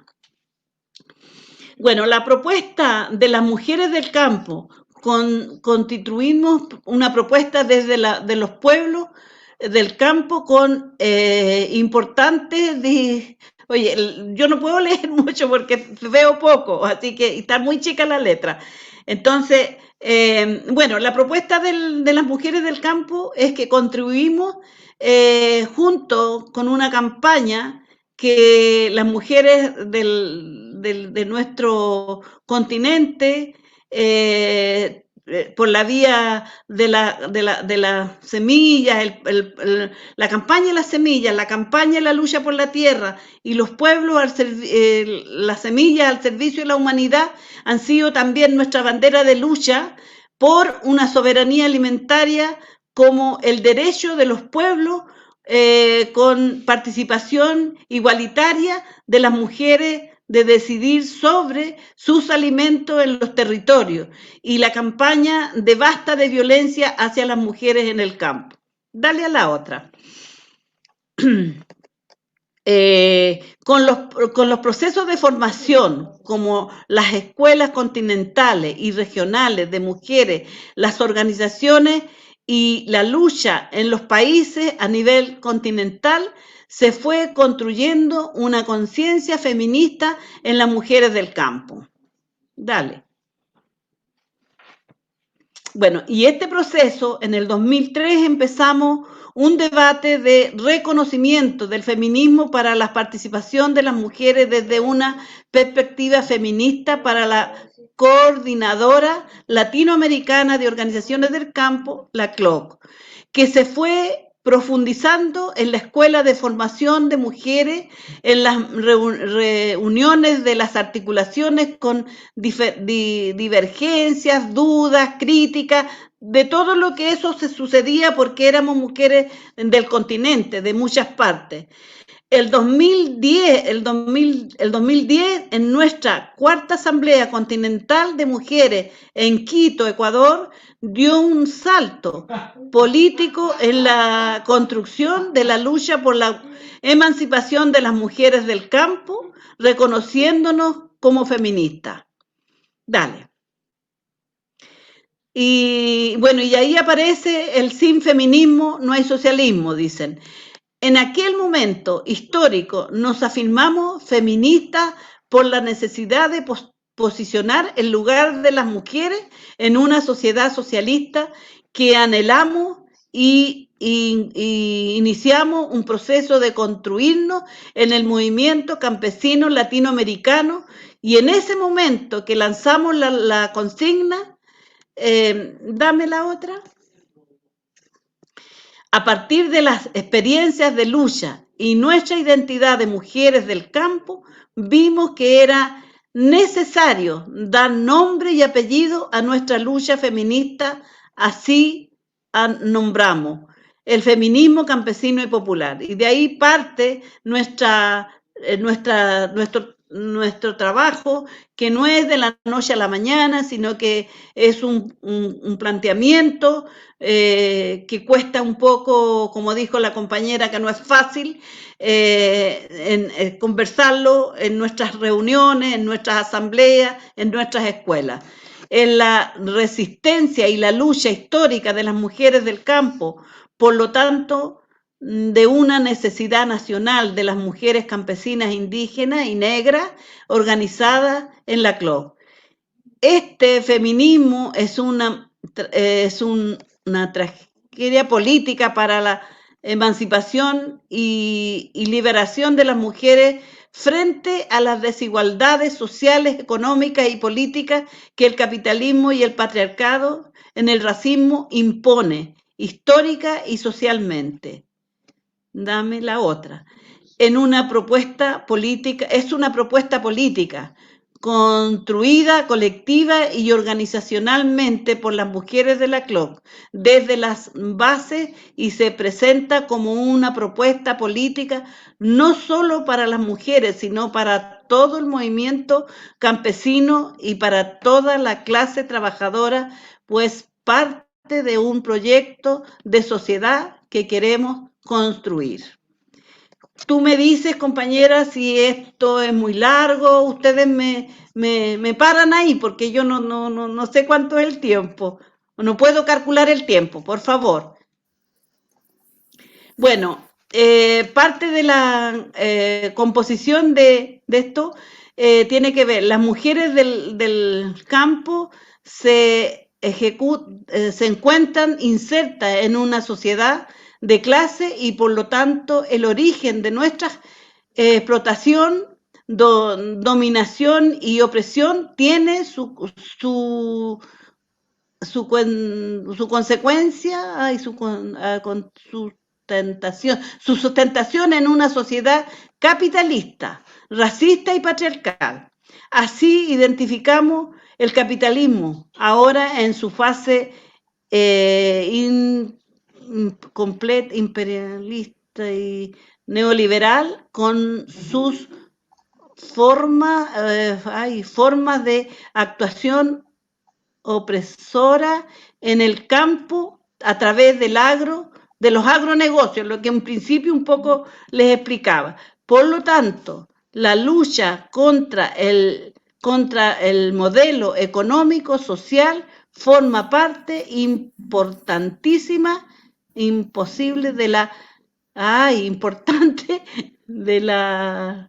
Bueno, la propuesta de las mujeres del campo, constituimos una propuesta desde de los pueblos del campo con importantes... Oye, yo no puedo leer mucho porque veo poco, así que está muy chica la letra. Entonces, bueno, la propuesta de las mujeres del campo es que contribuimos junto con una campaña que las mujeres de nuestro continente, por la vía de la semilla, la campaña de las semillas, la campaña de la lucha por la tierra y los pueblos, las semillas al servicio de la humanidad, han sido también nuestra bandera de lucha por una soberanía alimentaria como el derecho de los pueblos con participación igualitaria de las mujeres de decidir sobre sus alimentos en los territorios y la campaña de basta de violencia hacia las mujeres en el campo. Dale a la otra. Con los procesos de formación, como las escuelas continentales y regionales de mujeres, las organizaciones y la lucha en los países a nivel continental, se fue construyendo una conciencia feminista en las mujeres del campo. Dale. Bueno, y este proceso, en el 2003 empezamos un debate de reconocimiento del feminismo para la participación de las mujeres desde una perspectiva feminista para la Coordinadora Latinoamericana de Organizaciones del Campo, la CLOC, que se fue profundizando en la escuela de formación de mujeres, en las reuniones de las articulaciones con divergencias, dudas, críticas, de todo lo que eso se sucedía porque éramos mujeres del continente, de muchas partes. El 2010, en nuestra cuarta Asamblea Continental de Mujeres en Quito, Ecuador, dio un salto político en la construcción de la lucha por la emancipación de las mujeres del campo, reconociéndonos como feministas. Dale. Y bueno, y ahí aparece el sin feminismo no hay socialismo, dicen. En aquel momento histórico nos afirmamos feministas por la necesidad de posicionar el lugar de las mujeres en una sociedad socialista que anhelamos y iniciamos un proceso de construirnos en el movimiento campesino latinoamericano y en ese momento que lanzamos la consigna, dame la otra. A partir de las experiencias de lucha y nuestra identidad de mujeres del campo, vimos que era necesario dar nombre y apellido a nuestra lucha feminista, así nombramos el feminismo campesino y popular. Y de ahí parte nuestro trabajo, que no es de la noche a la mañana, sino que es un planteamiento que cuesta un poco, como dijo la compañera, que no es fácil conversarlo en nuestras reuniones, en nuestras asambleas, en nuestras escuelas. En la resistencia y la lucha histórica de las mujeres del campo, por lo tanto, de una necesidad nacional de las mujeres campesinas indígenas y negras organizadas en la CLOC. este feminismo es una tragedia política para la emancipación y liberación de las mujeres frente a las desigualdades sociales, económicas y políticas que el capitalismo y el patriarcado en el racismo impone, histórica y socialmente. Dame la otra. En una propuesta política, es una propuesta política construida colectiva y organizacionalmente por las mujeres de la CLOC desde las bases y se presenta como una propuesta política no solo para las mujeres, sino para todo el movimiento campesino y para toda la clase trabajadora, pues parte de un proyecto de sociedad que queremos construir. Tú me dices, compañera, si esto es muy largo, ustedes me paran ahí porque yo no sé cuánto es el tiempo. No puedo calcular el tiempo, por favor. Bueno, parte de la composición de esto tiene que ver, las mujeres del campo se encuentran insertas en una sociedad de clase y por lo tanto el origen de nuestra explotación, dominación y opresión tiene su consecuencia y su sustentación en una sociedad capitalista, racista y patriarcal. Así identificamos el capitalismo ahora en su fase completa, imperialista y neoliberal, con sus formas de actuación opresora en el campo a través del de los agronegocios, lo que en principio un poco les explicaba. Por lo tanto, la lucha contra el modelo económico, social, forma parte importantísima, importante de la...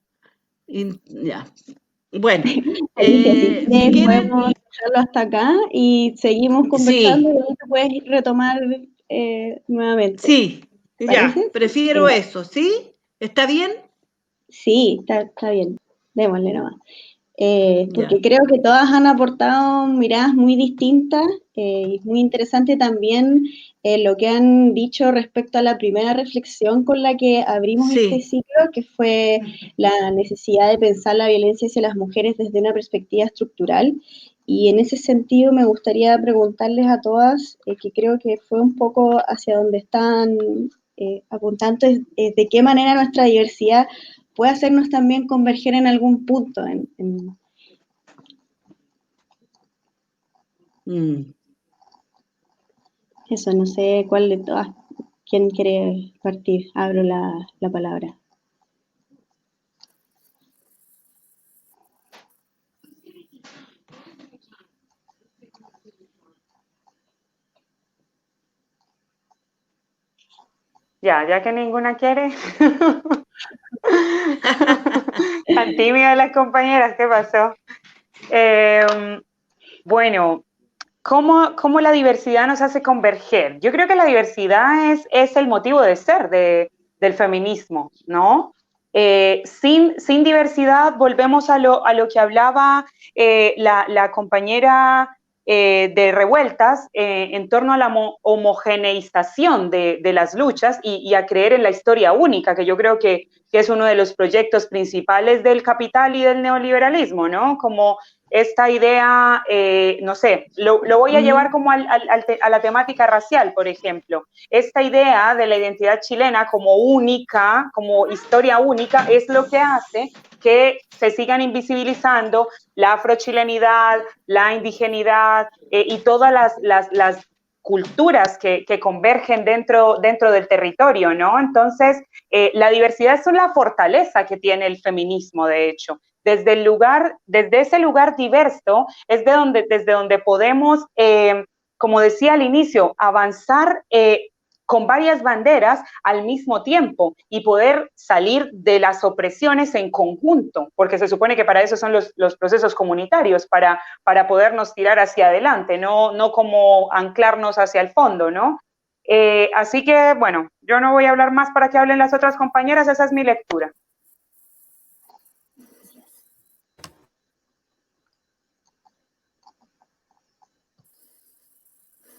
ya. Bueno,
Alicia, si
si quieren...
podemos dejarlo hasta acá y seguimos conversando,
Sí.
y ahí te puedes retomar nuevamente.
Sí, ya,
¿Parece?
prefiero
Venga.
eso, ¿sí? ¿Está bien?
Sí, está bien. Démosle nomás.
Ya.
Porque creo que todas han aportado miradas muy distintas y es muy interesante también lo que han dicho respecto a la primera reflexión con la que abrimos este
Sí.
ciclo, que fue la necesidad de pensar la violencia hacia las mujeres desde una perspectiva estructural. Y en ese sentido me gustaría preguntarles a todas, que creo que fue un poco hacia donde están apuntando, de qué manera nuestra diversidad puede hacernos también converger en algún punto. Eso, no sé cuál de todas, quién quiere partir. Abro la palabra.
Ya que ninguna quiere. Tan tímidas las compañeras, ¿qué pasó? Bueno, ¿cómo la diversidad nos hace converger? Yo creo que la diversidad es el motivo de ser del feminismo, ¿no? Sin diversidad volvemos a lo que hablaba la compañera de Revueltas en torno a la homogeneización de las luchas y a creer en la historia única, que yo creo que es uno de los proyectos principales del capital y del neoliberalismo, ¿no? Como esta idea, no sé, lo voy a llevar como a la temática racial, por ejemplo. Esta idea de la identidad chilena como única, como historia única, es lo que hace que se sigan invisibilizando la afrochilenidad, la indigenidad y todas las culturas que convergen dentro del territorio, ¿no? Entonces, la diversidad es una fortaleza que tiene el feminismo, de hecho. Desde ese lugar diverso, es desde donde podemos, como decía al inicio, avanzar con varias banderas al mismo tiempo y poder salir de las opresiones en conjunto, porque se supone que para eso son los procesos comunitarios, para podernos tirar hacia adelante, no como anclarnos hacia el fondo, ¿no? Así que, bueno, yo no voy a hablar más para que hablen las otras compañeras, esa es mi lectura.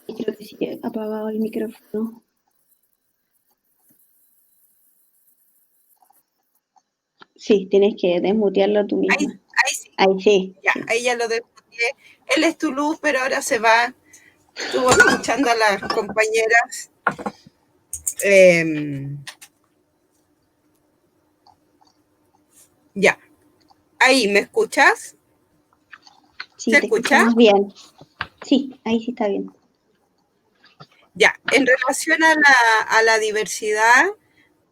Creo que sí he apagado el micrófono. Sí, tienes que desmutearlo tú misma.
Ahí sí.
Ahí sí.
Ya,
Sí.
ahí ya lo desmuteé. Él es tu luz, pero ahora se va. Estuvo escuchando a las compañeras. Ya. Ahí, ¿me escuchas?
Sí,
¿Se
te
escucha?
escuchamos bien. Sí, ahí sí está bien.
Ya, en relación a la diversidad,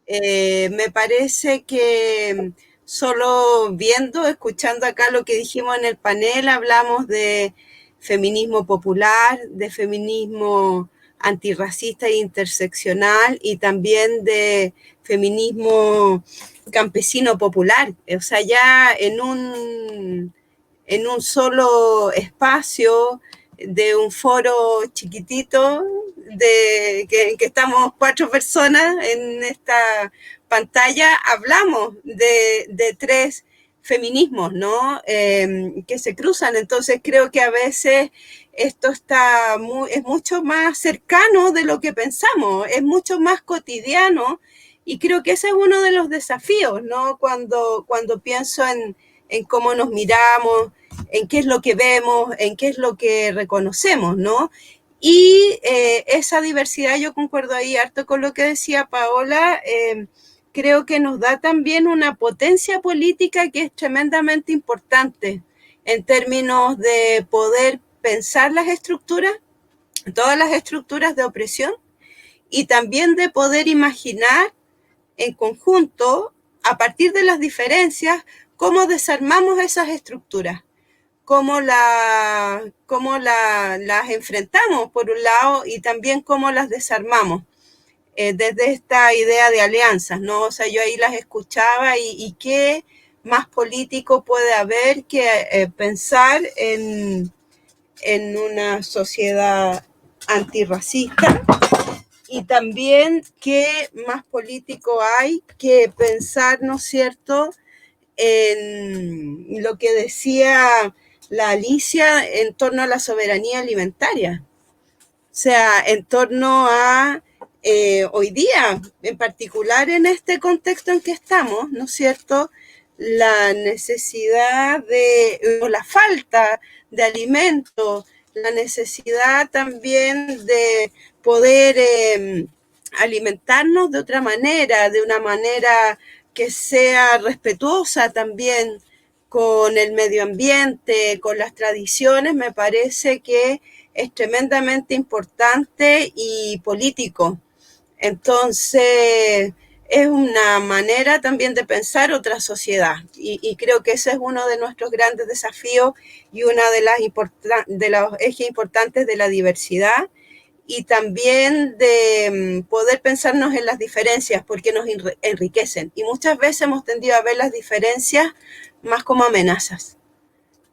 me parece que solo viendo, escuchando acá lo que dijimos en el panel, hablamos de feminismo popular, de feminismo antirracista e interseccional y también de feminismo campesino popular. O sea, ya en un solo espacio de un foro chiquitito que estamos 4 personas en esta pantalla, hablamos de 3 feminismos, ¿no? Que se cruzan. Entonces creo que a veces esto es mucho más cercano de lo que pensamos, es mucho más cotidiano y creo que ese es uno de los desafíos, ¿no? Cuando pienso en cómo nos miramos, en qué es lo que vemos, en qué es lo que reconocemos, ¿no? Y esa diversidad, yo concuerdo ahí harto con lo que decía Paola, creo que nos da también una potencia política que es tremendamente importante en términos de poder pensar las estructuras, todas las estructuras de opresión, y también de poder imaginar en conjunto, a partir de las diferencias, cómo desarmamos esas estructuras, cómo las enfrentamos por un lado y también cómo las desarmamos desde esta idea de alianzas, ¿no? O sea, yo ahí las escuchaba y qué más político puede haber que pensar en una sociedad antirracista y también qué más político hay que pensar, ¿no es cierto?, en lo que decía la Alicia en torno a la soberanía alimentaria. O sea, en torno a hoy día, en particular en este contexto en que estamos, ¿no es cierto?, la necesidad o la falta de alimentos, la necesidad también de poder alimentarnos de otra manera, de una manera que sea respetuosa también con el medio ambiente, con las tradiciones, me parece que es tremendamente importante y político. Entonces, es una manera también de pensar otra sociedad y creo que ese es uno de nuestros grandes desafíos y una de los ejes importantes de la diversidad y también de poder pensarnos en las diferencias porque nos enriquecen y muchas veces hemos tendido a ver las diferencias más como amenazas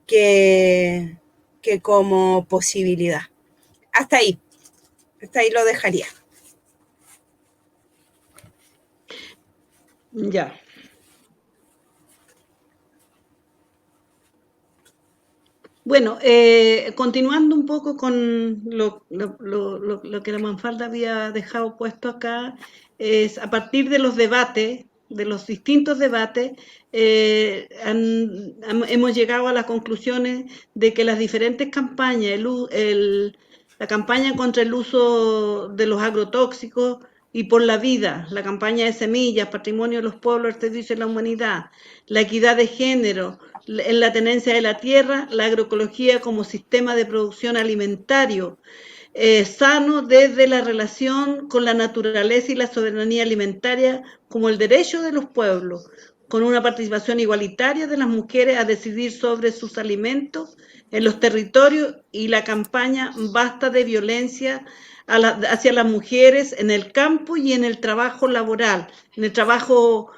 que como posibilidad. Hasta ahí lo dejaría.
Ya. Bueno, continuando un poco con lo que la Manfalda había dejado puesto acá, es a partir de los debates, de los distintos debates, hemos llegado a las conclusiones de que las diferentes campañas, la campaña contra el uso de los agrotóxicos y por la vida, la campaña de semillas, patrimonio de los pueblos al servicio de la humanidad, la equidad de género, en la tenencia de la tierra, la agroecología como sistema de producción alimentario sano desde la relación con la naturaleza y la soberanía alimentaria como el derecho de los pueblos, con una participación igualitaria de las mujeres a decidir sobre sus alimentos en los territorios y la campaña Basta de violencia hacia las mujeres en el campo y en el trabajo laboral, en el trabajo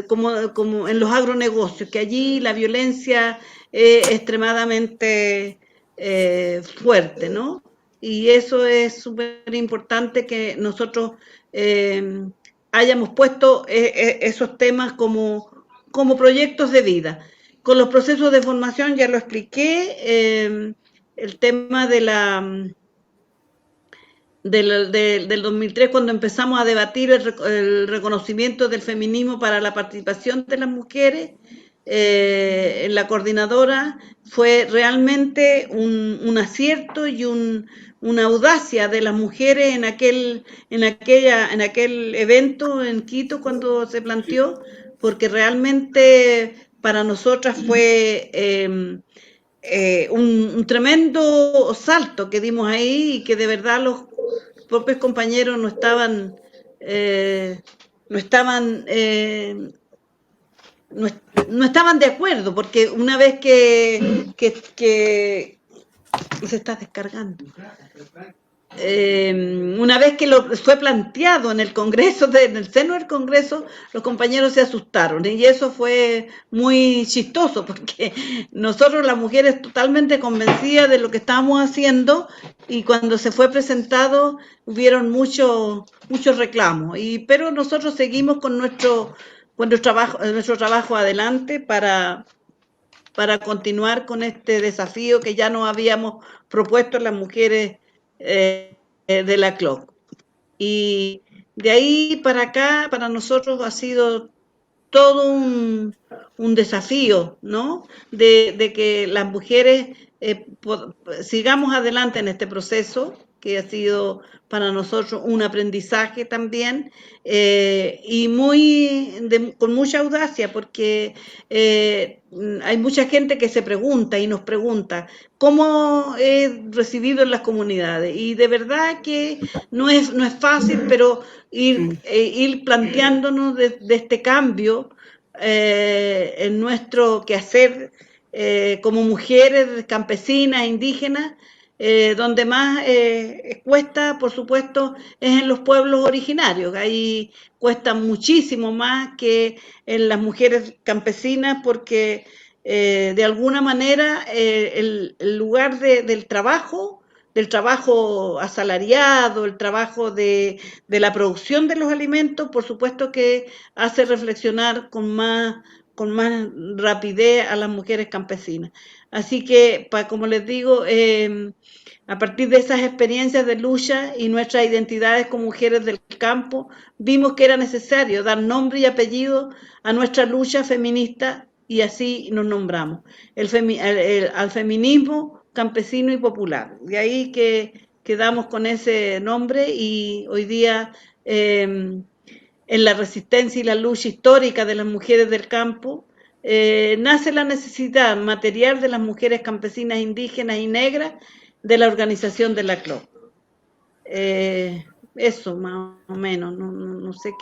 como en los agronegocios, que allí la violencia es extremadamente fuerte, ¿no? Y eso es súper importante que nosotros hayamos puesto esos temas como proyectos de vida. Con los procesos de formación ya lo expliqué, el tema del 2003, cuando empezamos a debatir el reconocimiento del feminismo para la participación de las mujeres en la coordinadora, fue realmente un acierto y una audacia de las mujeres en aquel evento en Quito cuando se planteó, porque realmente para nosotras fue un tremendo salto que dimos ahí y que de verdad los propios compañeros no estaban de acuerdo, porque una vez que se está descargando, una vez que lo fue planteado en el Congreso, en el seno del Congreso, los compañeros se asustaron y eso fue muy chistoso porque nosotros las mujeres totalmente convencidas de lo que estábamos haciendo, y cuando se fue presentado hubieron muchos reclamos, pero nosotros seguimos con nuestro trabajo adelante para continuar con este desafío que ya nos habíamos propuesto las mujeres de la CLOC. Y de ahí para acá, para nosotros ha sido todo un desafío, ¿no? De que las mujeres sigamos adelante en este proceso, que ha sido para nosotros un aprendizaje también, y con mucha audacia, porque hay mucha gente que se pregunta y nos pregunta cómo he recibido en las comunidades, y de verdad que no es fácil, pero ir planteándonos de este cambio en nuestro quehacer como mujeres campesinas, indígenas, donde más cuesta, por supuesto, es en los pueblos originarios. Ahí cuesta muchísimo más que en las mujeres campesinas, porque de alguna manera el lugar del trabajo asalariado, el trabajo de la producción de los alimentos, por supuesto que hace reflexionar con más rapidez a las mujeres campesinas. Así que, como les digo, a partir de esas experiencias de lucha y nuestras identidades como mujeres del campo, vimos que era necesario dar nombre y apellido a nuestra lucha feminista, y así nos nombramos, al feminismo campesino y popular. De ahí que quedamos con ese nombre, y hoy día en la resistencia y la lucha histórica de las mujeres del campo nace la necesidad material de las mujeres campesinas, indígenas y negras de la organización de la CLOC. Eso más o menos, no sé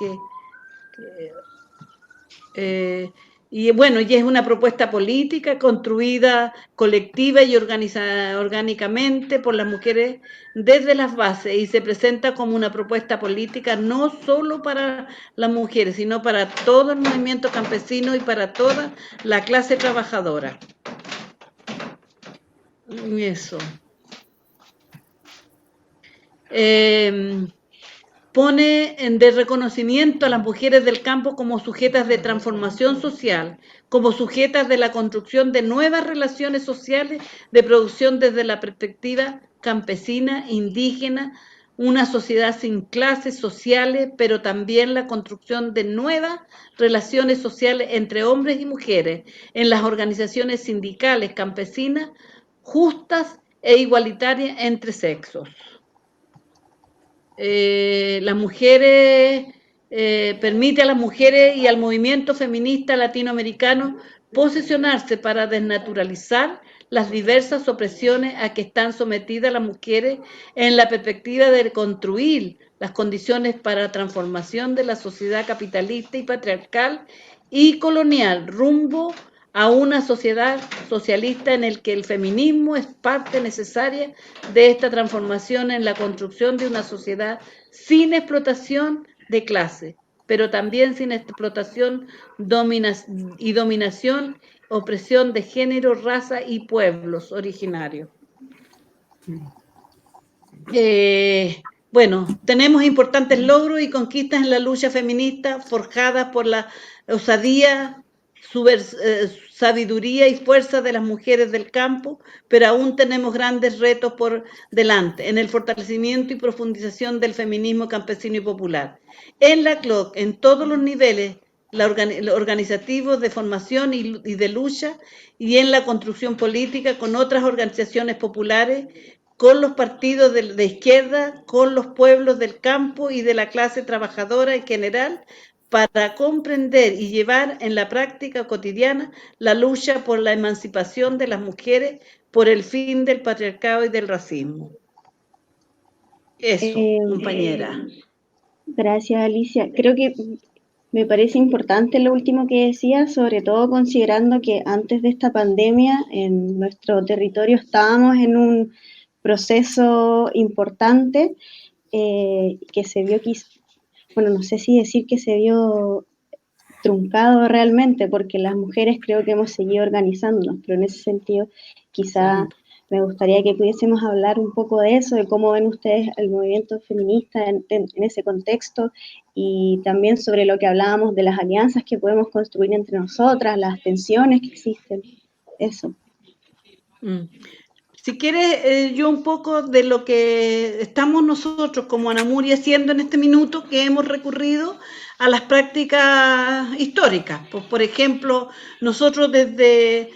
qué. Y bueno, y es una propuesta política construida colectiva y orgánicamente por las mujeres desde las bases, y se presenta como una propuesta política no solo para las mujeres, sino para todo el movimiento campesino y para toda la clase trabajadora. Eso. Pone de reconocimiento a las mujeres del campo como sujetas de transformación social, como sujetas de la construcción de nuevas relaciones sociales de producción desde la perspectiva campesina, indígena, una sociedad sin clases sociales, pero también la construcción de nuevas relaciones sociales entre hombres y mujeres en las organizaciones sindicales campesinas, justas e igualitarias entre sexos. Las mujeres, permite a las mujeres y al movimiento feminista latinoamericano posicionarse para desnaturalizar las diversas opresiones a que están sometidas las mujeres en la perspectiva de construir las condiciones para la transformación de la sociedad capitalista y patriarcal y colonial rumbo a una sociedad socialista en el que el feminismo es parte necesaria de esta transformación en la construcción de una sociedad sin explotación de clase, pero también sin explotación y dominación, opresión de género, raza y pueblos originarios. Bueno, tenemos importantes logros y conquistas en la lucha feminista forjadas por la osadía, sabiduría y fuerza de las mujeres del campo, pero aún tenemos grandes retos por delante en el fortalecimiento y profundización del feminismo campesino y popular. En la CLOC, en todos los niveles organizativos de formación y de lucha, y en la construcción política con otras organizaciones populares, con los partidos de izquierda, con los pueblos del campo y de la clase trabajadora en general, para comprender y llevar en la práctica cotidiana la lucha por la emancipación de las mujeres, por el fin del patriarcado y del racismo. Eso, compañera.
Gracias, Alicia. Creo que me parece importante lo último que decías, sobre todo considerando que antes de esta pandemia en nuestro territorio estábamos en un proceso importante que se vio, bueno, no sé si decir que se vio truncado realmente, porque las mujeres creo que hemos seguido organizándonos, pero en ese sentido quizá me gustaría que pudiésemos hablar un poco de eso, de cómo ven ustedes el movimiento feminista en ese contexto, y también sobre lo que hablábamos de las alianzas que podemos construir entre nosotras, las tensiones que existen, eso.
Si quieres, yo un poco de lo que estamos nosotros como Anamuri haciendo en este minuto, que hemos recurrido a las prácticas históricas. Pues, por ejemplo, nosotros desde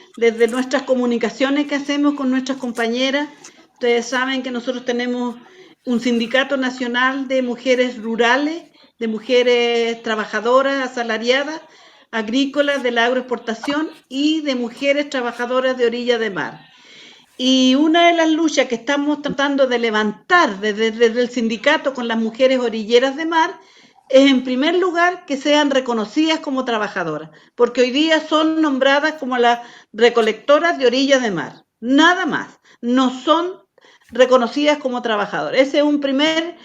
nuestras comunicaciones que hacemos con nuestras compañeras, ustedes saben que nosotros tenemos un sindicato nacional de mujeres rurales, de mujeres trabajadoras, asalariadas, agrícolas, de la agroexportación y de mujeres trabajadoras de orilla de mar. Y una de las luchas que estamos tratando de levantar desde el sindicato con las mujeres orilleras de mar es, en primer lugar, que sean reconocidas como trabajadoras, porque hoy día son nombradas como las recolectoras de orillas de mar, nada más, no son reconocidas como trabajadoras. Ese es un primer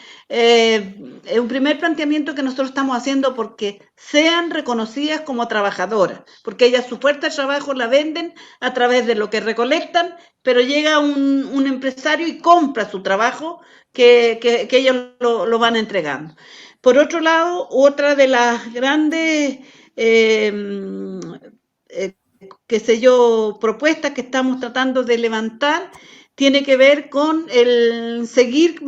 planteamiento que nosotros estamos haciendo, porque sean reconocidas como trabajadoras, porque ellas su fuerza de trabajo la venden a través de lo que recolectan, pero llega un empresario y compra su trabajo que ellos lo van entregando. Por otro lado, otra de las grandes propuestas que estamos tratando de levantar tiene que ver con el seguir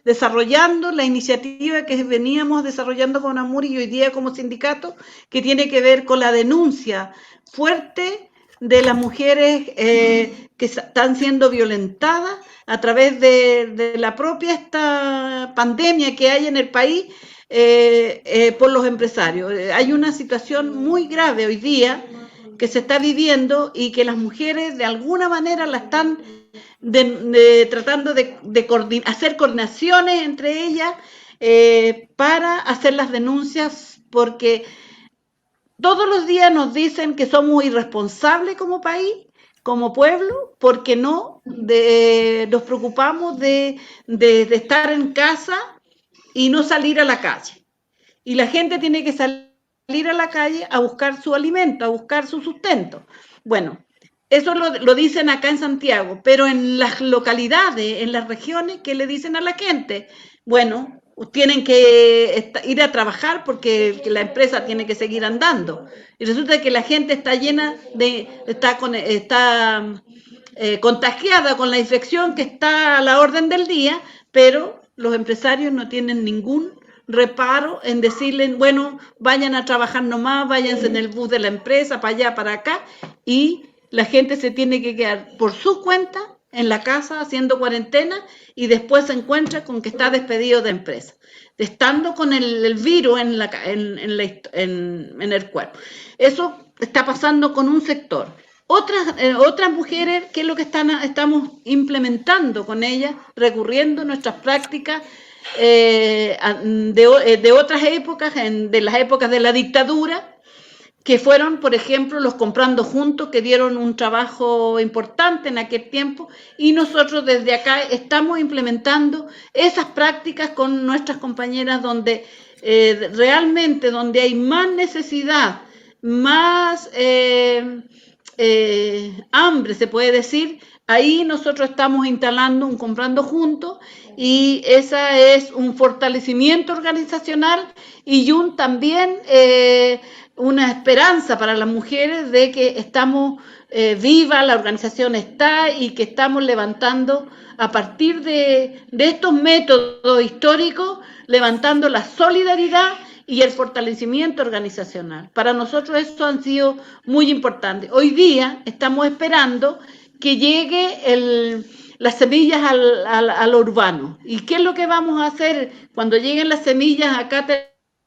desarrollando la iniciativa que veníamos desarrollando con Anamuri y hoy día como sindicato, que tiene que ver con la denuncia fuerte de las mujeres que están siendo violentadas a través de la propia esta pandemia que hay en el país por los empresarios. Hay una situación muy grave hoy día que se está viviendo y que las mujeres de alguna manera la están tratando de hacer coordinaciones entre ellas para hacer las denuncias, porque todos los días nos dicen que somos irresponsables como país, como pueblo, porque no nos preocupamos de estar en casa y no salir a la calle. Y la gente tiene que salir a la calle a buscar su alimento, a buscar su sustento. Bueno, eso lo dicen acá en Santiago, pero en las localidades, en las regiones, ¿qué le dicen a la gente? Bueno, tienen que ir a trabajar porque la empresa tiene que seguir andando. Y resulta que la gente está llena está contagiada con la infección que está a la orden del día, pero los empresarios no tienen ningún reparo en decirles, bueno, vayan a trabajar nomás, váyanse en el bus de la empresa, para allá, para acá, y la gente se tiene que quedar por su cuenta en la casa haciendo cuarentena y después se encuentra con que está despedido de empresa, estando con el virus en el cuerpo. Eso está pasando con un sector. Otras mujeres, ¿qué es lo que estamos implementando con ellas? Recurriendo a nuestras prácticas de otras épocas, de las épocas de la dictadura, que fueron, por ejemplo, los Comprando Juntos, que dieron un trabajo importante en aquel tiempo, y nosotros desde acá estamos implementando esas prácticas con nuestras compañeras donde realmente donde hay más necesidad, más hambre, se puede decir, ahí nosotros estamos instalando un Comprando Juntos, y esa es un fortalecimiento organizacional y un también una esperanza para las mujeres de que estamos vivas, la organización está y que estamos levantando a partir de estos métodos históricos, levantando la solidaridad y el fortalecimiento organizacional. Para nosotros eso han sido muy importantes. Hoy día estamos esperando que llegue las semillas al urbano. ¿Y qué es lo que vamos a hacer cuando lleguen las semillas? Acá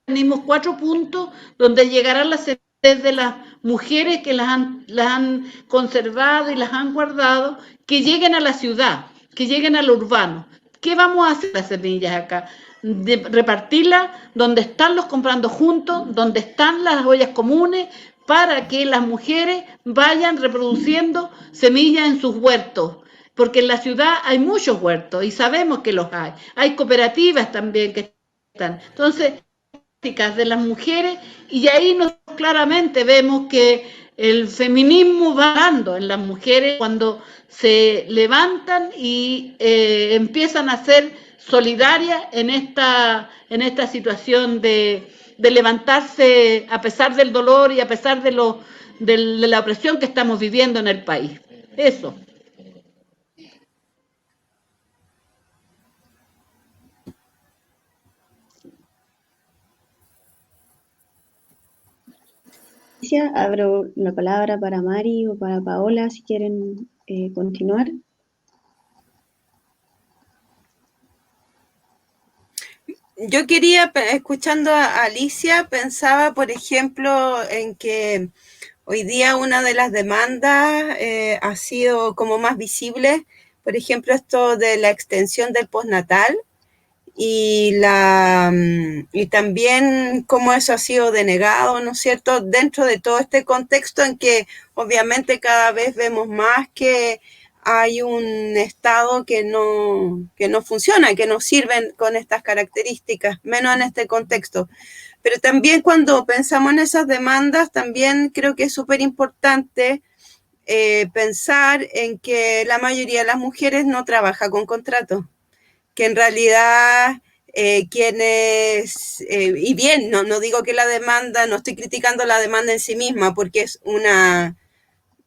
tenemos 4 puntos donde llegarán las semillas de las mujeres que las han conservado y las han guardado, que lleguen a la ciudad, que lleguen al urbano. ¿Qué vamos a hacer las semillas acá? Repartirlas donde están los Comprando Juntos, donde están las ollas comunes, para que las mujeres vayan reproduciendo semillas en sus huertos, porque en la ciudad hay muchos huertos y sabemos que los hay. Hay cooperativas también que están. Entonces, de las mujeres, y ahí nos claramente vemos que el feminismo va dando en las mujeres cuando se levantan y empiezan a ser solidarias en esta situación de levantarse a pesar del dolor y a pesar de la opresión que estamos viviendo en el país. Eso.
Abro la palabra para Mari o para Paola si quieren continuar.
Yo quería, escuchando a Alicia, pensaba, por ejemplo, en que hoy día una de las demandas ha sido como más visible, por ejemplo, esto de la extensión del postnatal y también cómo eso ha sido denegado, ¿no es cierto?, dentro de todo este contexto en que obviamente cada vez vemos más que hay un Estado que no funciona, que no sirve con estas características, menos en este contexto. Pero también cuando pensamos en esas demandas, también creo que es súper importante pensar en que la mayoría de las mujeres no trabaja con contrato, que en realidad quienes, y bien, no digo que la demanda, no estoy criticando la demanda en sí misma, porque es una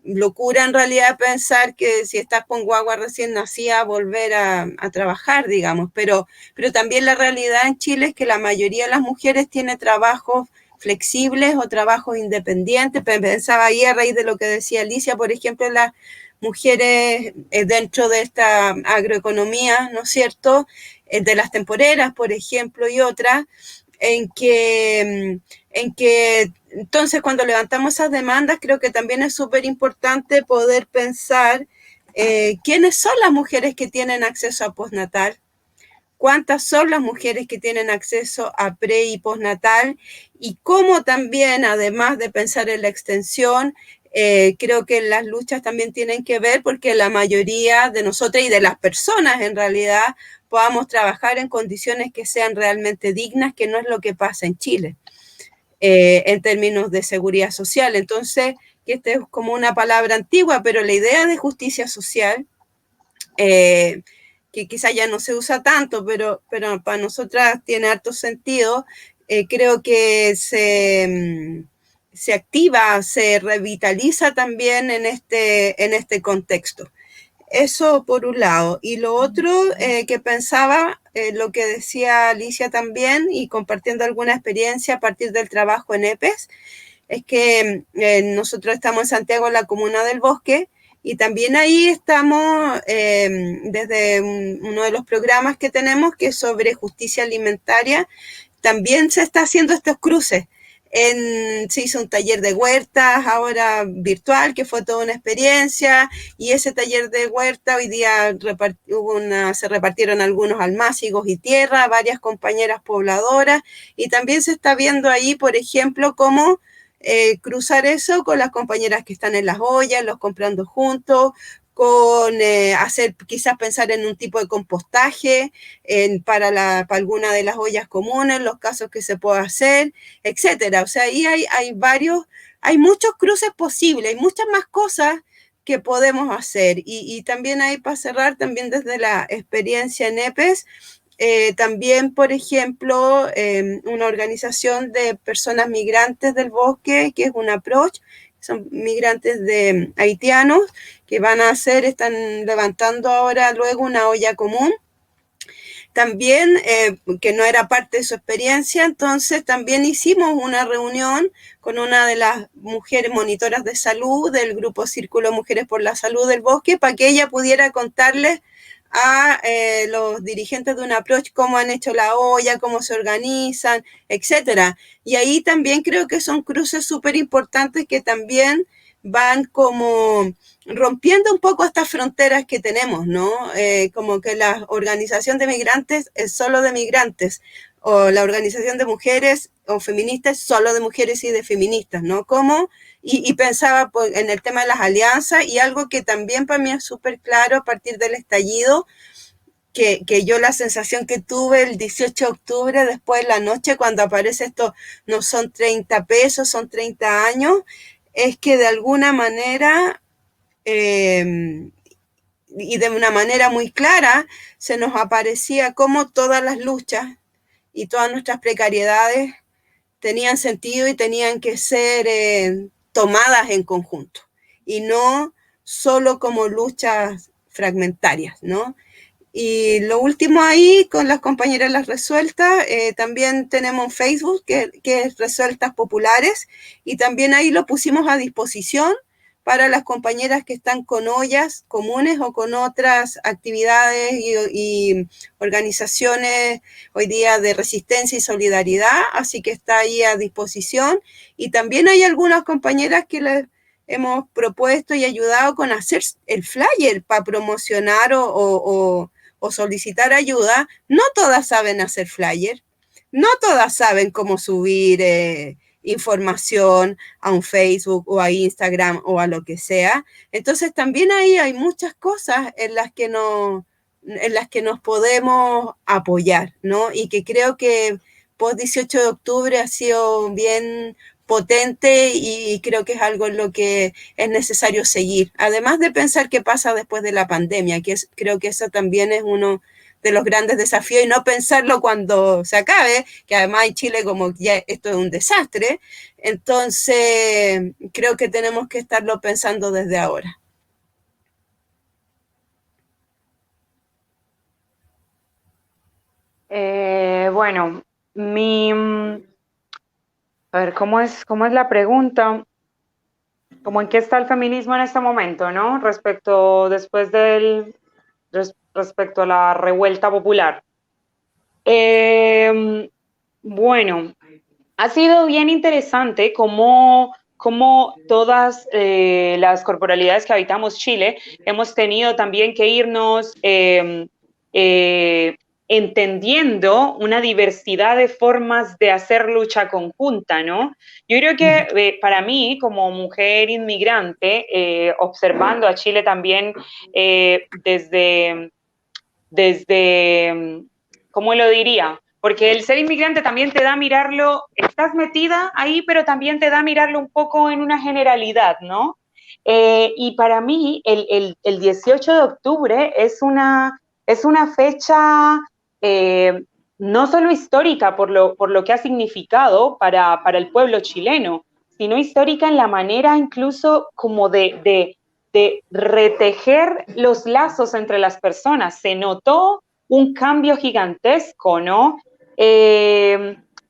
locura en realidad pensar que si estás con guagua recién nacida volver a trabajar, digamos, pero también la realidad en Chile es que la mayoría de las mujeres tiene trabajos flexibles o trabajos independientes. Pensaba ahí a raíz de lo que decía Alicia, por ejemplo, las mujeres dentro de esta agroeconomía, ¿no es cierto?, de las temporeras, por ejemplo, y otras, en que entonces cuando levantamos esas demandas creo que también es súper importante poder pensar quiénes son las mujeres que tienen acceso a postnatal, cuántas son las mujeres que tienen acceso a pre y postnatal, y cómo también, además de pensar en la extensión, creo que las luchas también tienen que ver porque la mayoría de nosotras y de las personas en realidad podamos trabajar en condiciones que sean realmente dignas, que no es lo que pasa en Chile en términos de seguridad social. Entonces, que esta es como una palabra antigua, pero la idea de justicia social, que quizá ya no se usa tanto, pero para nosotras tiene harto sentido, creo que se activa, se revitaliza también en este contexto. Eso por un lado. Y lo otro que pensaba, lo que decía Alicia también, y compartiendo alguna experiencia a partir del trabajo en EPES, es que nosotros estamos en Santiago, en la comuna del Bosque, y también ahí estamos desde uno de los programas que tenemos, que es sobre justicia alimentaria, también se está haciendo estos cruces. Se hizo un taller de huertas ahora virtual, que fue toda una experiencia, y ese taller de huerta hoy día se repartieron algunos almácigos y tierra, varias compañeras pobladoras, y también se está viendo ahí, por ejemplo, cómo cruzar eso con las compañeras que están en las ollas, los comprando juntos, con quizás pensar en un tipo de compostaje para alguna de las ollas comunes, los casos que se pueda hacer, etcétera. O sea, ahí hay muchos cruces posibles, hay muchas más cosas que podemos hacer. Y también ahí, para cerrar, también desde la experiencia en EPES, también, por ejemplo, una organización de personas migrantes del bosque, que es una APROACH, son migrantes haitianos, que están levantando ahora luego una olla común, también, que no era parte de su experiencia. Entonces también hicimos una reunión con una de las mujeres monitoras de salud del grupo Círculo Mujeres por la Salud del Bosque, para que ella pudiera contarles a los dirigentes de una approach cómo han hecho la olla, cómo se organizan, etcétera. Y ahí también creo que son cruces súper importantes que también van como rompiendo un poco estas fronteras que tenemos, ¿no? Como que la organización de migrantes es solo de migrantes, o la organización de mujeres o feministas es solo de mujeres y de feministas, ¿no? Y pensaba en el tema de las alianzas, y algo que también para mí es súper claro a partir del estallido, que yo la sensación que tuve el 18 de octubre, después de la noche, cuando aparece esto, no son 30 pesos, son 30 años, es que de alguna manera, y de una manera muy clara, se nos aparecía cómo todas las luchas y todas nuestras precariedades tenían sentido y tenían que ser tomadas en conjunto, y no solo como luchas fragmentarias, ¿no? Y lo último ahí, con las compañeras Las Resueltas, también tenemos un Facebook que es Resueltas Populares, y también ahí lo pusimos a disposición para las compañeras que están con ollas comunes o con otras actividades y organizaciones hoy día de resistencia y solidaridad, así que está ahí a disposición. Y también hay algunas compañeras que les hemos propuesto y ayudado con hacer el flyer para promocionar o solicitar ayuda. No todas saben hacer flyer, no todas saben cómo subir información a un Facebook o a Instagram o a lo que sea. Entonces también ahí hay muchas cosas en las que nos podemos apoyar, ¿no? Y que creo que post 18 de octubre ha sido bien potente, y creo que es algo en lo que es necesario seguir, además de pensar qué pasa después de la pandemia, creo que eso también es uno de los grandes desafíos, y no pensarlo cuando se acabe, que además en Chile como ya esto es un desastre. Entonces creo que tenemos que estarlo pensando desde ahora.
Bueno, a ver, ¿cómo es la pregunta? ¿Cómo en qué está el feminismo en este momento, no? Respecto a la revuelta popular. Bueno, ha sido bien interesante cómo todas las corporalidades que habitamos Chile hemos tenido también que irnos entendiendo una diversidad de formas de hacer lucha conjunta, ¿no? Yo creo que para mí, como mujer inmigrante, observando a Chile también desde, ¿cómo lo diría? Porque el ser inmigrante también te da a mirarlo, estás metida ahí, pero también te da a mirarlo un poco en una generalidad, ¿no? Y para mí, el 18 de octubre es una fecha no solo histórica por lo que ha significado para el pueblo chileno, sino histórica en la manera incluso como de retejer los lazos entre las personas. Se notó un cambio gigantesco, ¿no?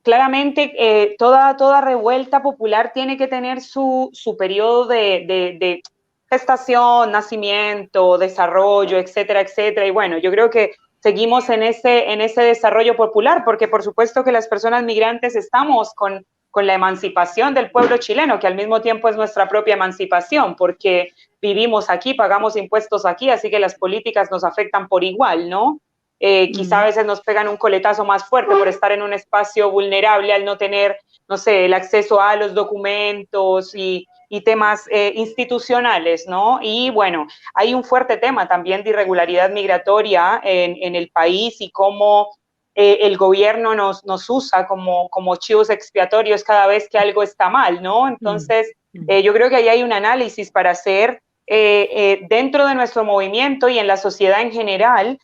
Claramente, toda revuelta popular tiene que tener su periodo de gestación, nacimiento, desarrollo, etcétera, etcétera. Y bueno, yo creo que seguimos en ese desarrollo popular, porque por supuesto que las personas migrantes estamos con la emancipación del pueblo chileno, que al mismo tiempo es nuestra propia emancipación, porque vivimos aquí, pagamos impuestos aquí, así que las políticas nos afectan por igual, ¿no? Quizá a veces nos pegan un coletazo más fuerte por estar en un espacio vulnerable al no tener no sé, el acceso a los documentos y temas institucionales, ¿no? Y bueno, hay un fuerte tema también de irregularidad migratoria en el país y cómo el gobierno nos usa como chivos expiatorios cada vez que algo está mal, ¿no? Entonces, yo creo que ahí hay un análisis para hacer dentro de nuestro movimiento y en la sociedad en general,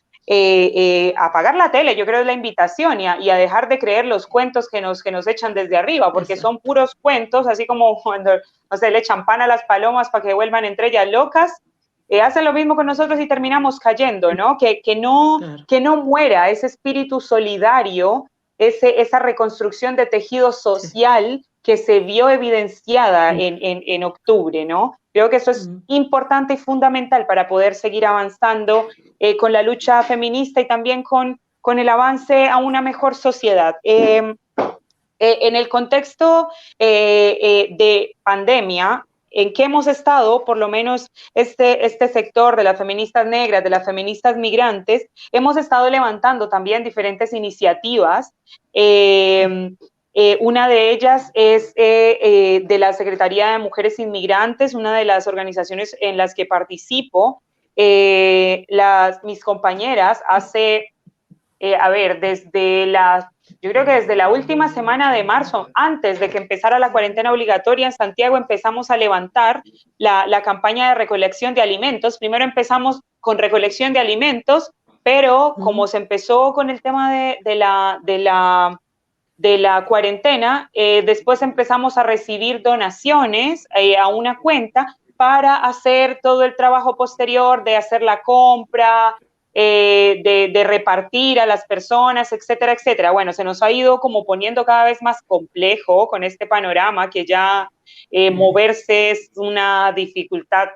apagar la tele, yo creo es la invitación, y a dejar de creer los cuentos que nos echan desde arriba, porque son puros cuentos, así como cuando, no sé, le echan pan a las palomas para que vuelvan entre ellas locas, hacen lo mismo con nosotros y terminamos cayendo, ¿no? Que no muera ese espíritu solidario, esa reconstrucción de tejido social que se vio evidenciada en octubre, ¿no? Creo que eso es importante y fundamental para poder seguir avanzando con la lucha feminista y también con el avance a una mejor sociedad. En el contexto de pandemia, en que hemos estado, por lo menos este sector de las feministas negras, de las feministas migrantes, hemos estado levantando también diferentes iniciativas. Una de ellas es de la Secretaría de Mujeres Inmigrantes, una de las organizaciones en las que participo. Mis compañeras yo creo que desde la última semana de marzo, antes de que empezara la cuarentena obligatoria en Santiago, empezamos a levantar la campaña de recolección de alimentos. Primero empezamos con recolección de alimentos, pero como se empezó con el tema de la cuarentena, después empezamos a recibir donaciones a una cuenta para hacer todo el trabajo posterior de hacer la compra, de repartir a las personas, etcétera, etcétera. Bueno, se nos ha ido como poniendo cada vez más complejo con este panorama que ya moverse es una dificultad,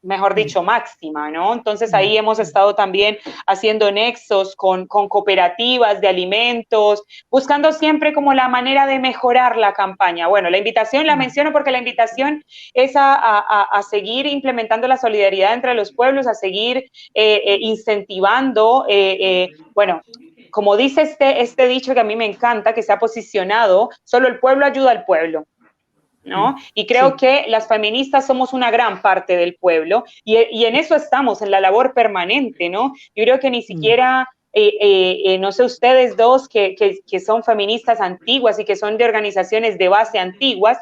mejor dicho, máxima, ¿no? Entonces ahí hemos estado también haciendo nexos con cooperativas de alimentos, buscando siempre como la manera de mejorar la campaña. Bueno, la invitación la menciono porque la invitación es a seguir implementando la solidaridad entre los pueblos, a seguir incentivando, bueno, como dice este dicho que a mí me encanta, que se ha posicionado, solo el pueblo ayuda al pueblo, ¿no? Y creo que las feministas somos una gran parte del pueblo y en eso estamos, en la labor permanente, ¿no? Yo creo que ni siquiera, no sé, ustedes dos que son feministas antiguas y que son de organizaciones de base antiguas,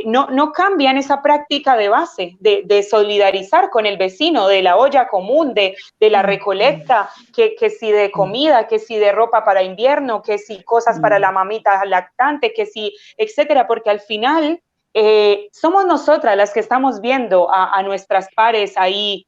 no cambian esa práctica de base, de solidarizar con el vecino, de la olla común, de la recolecta, que si de comida, que si de ropa para invierno, que si cosas para la mamita lactante, que si, etcétera, porque al final somos nosotras las que estamos viendo a nuestras pares ahí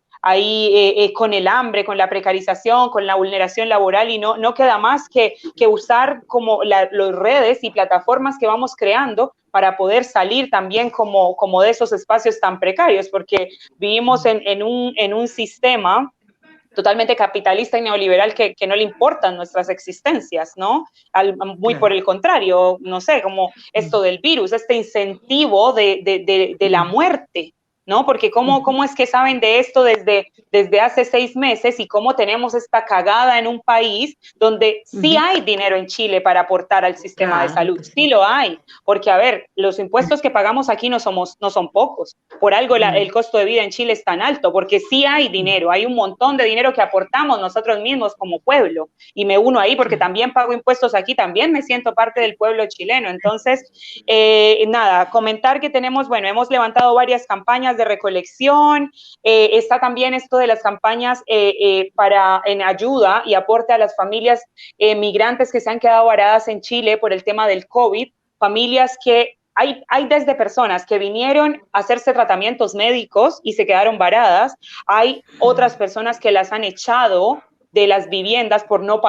con el hambre, con la precarización, con la vulneración laboral, y no queda más que usar como las redes y plataformas que vamos creando para poder salir también como de esos espacios tan precarios, porque vivimos en un sistema totalmente capitalista y neoliberal que no le importan nuestras existencias, ¿no? Muy por el contrario, no sé, como esto del virus, este incentivo de la muerte, ¿no? Porque ¿cómo es que saben de esto desde hace 6 meses y cómo tenemos esta cagada en un país donde sí hay dinero en Chile para aportar al sistema de salud? Sí lo hay, porque a ver, los impuestos que pagamos aquí no son pocos, por algo el costo de vida en Chile es tan alto, porque sí hay dinero, hay un montón de dinero que aportamos nosotros mismos como pueblo, y me uno ahí porque también pago impuestos aquí, también me siento parte del pueblo chileno. Entonces, nada, comentar que tenemos, bueno, hemos levantado varias campañas de recolección, está también esto de las campañas en ayuda y aporte a las familias migrantes que se han quedado varadas en Chile por el tema del COVID, familias que hay desde personas que vinieron a hacerse tratamientos médicos y se quedaron varadas, hay otras personas que las han echado de las viviendas por no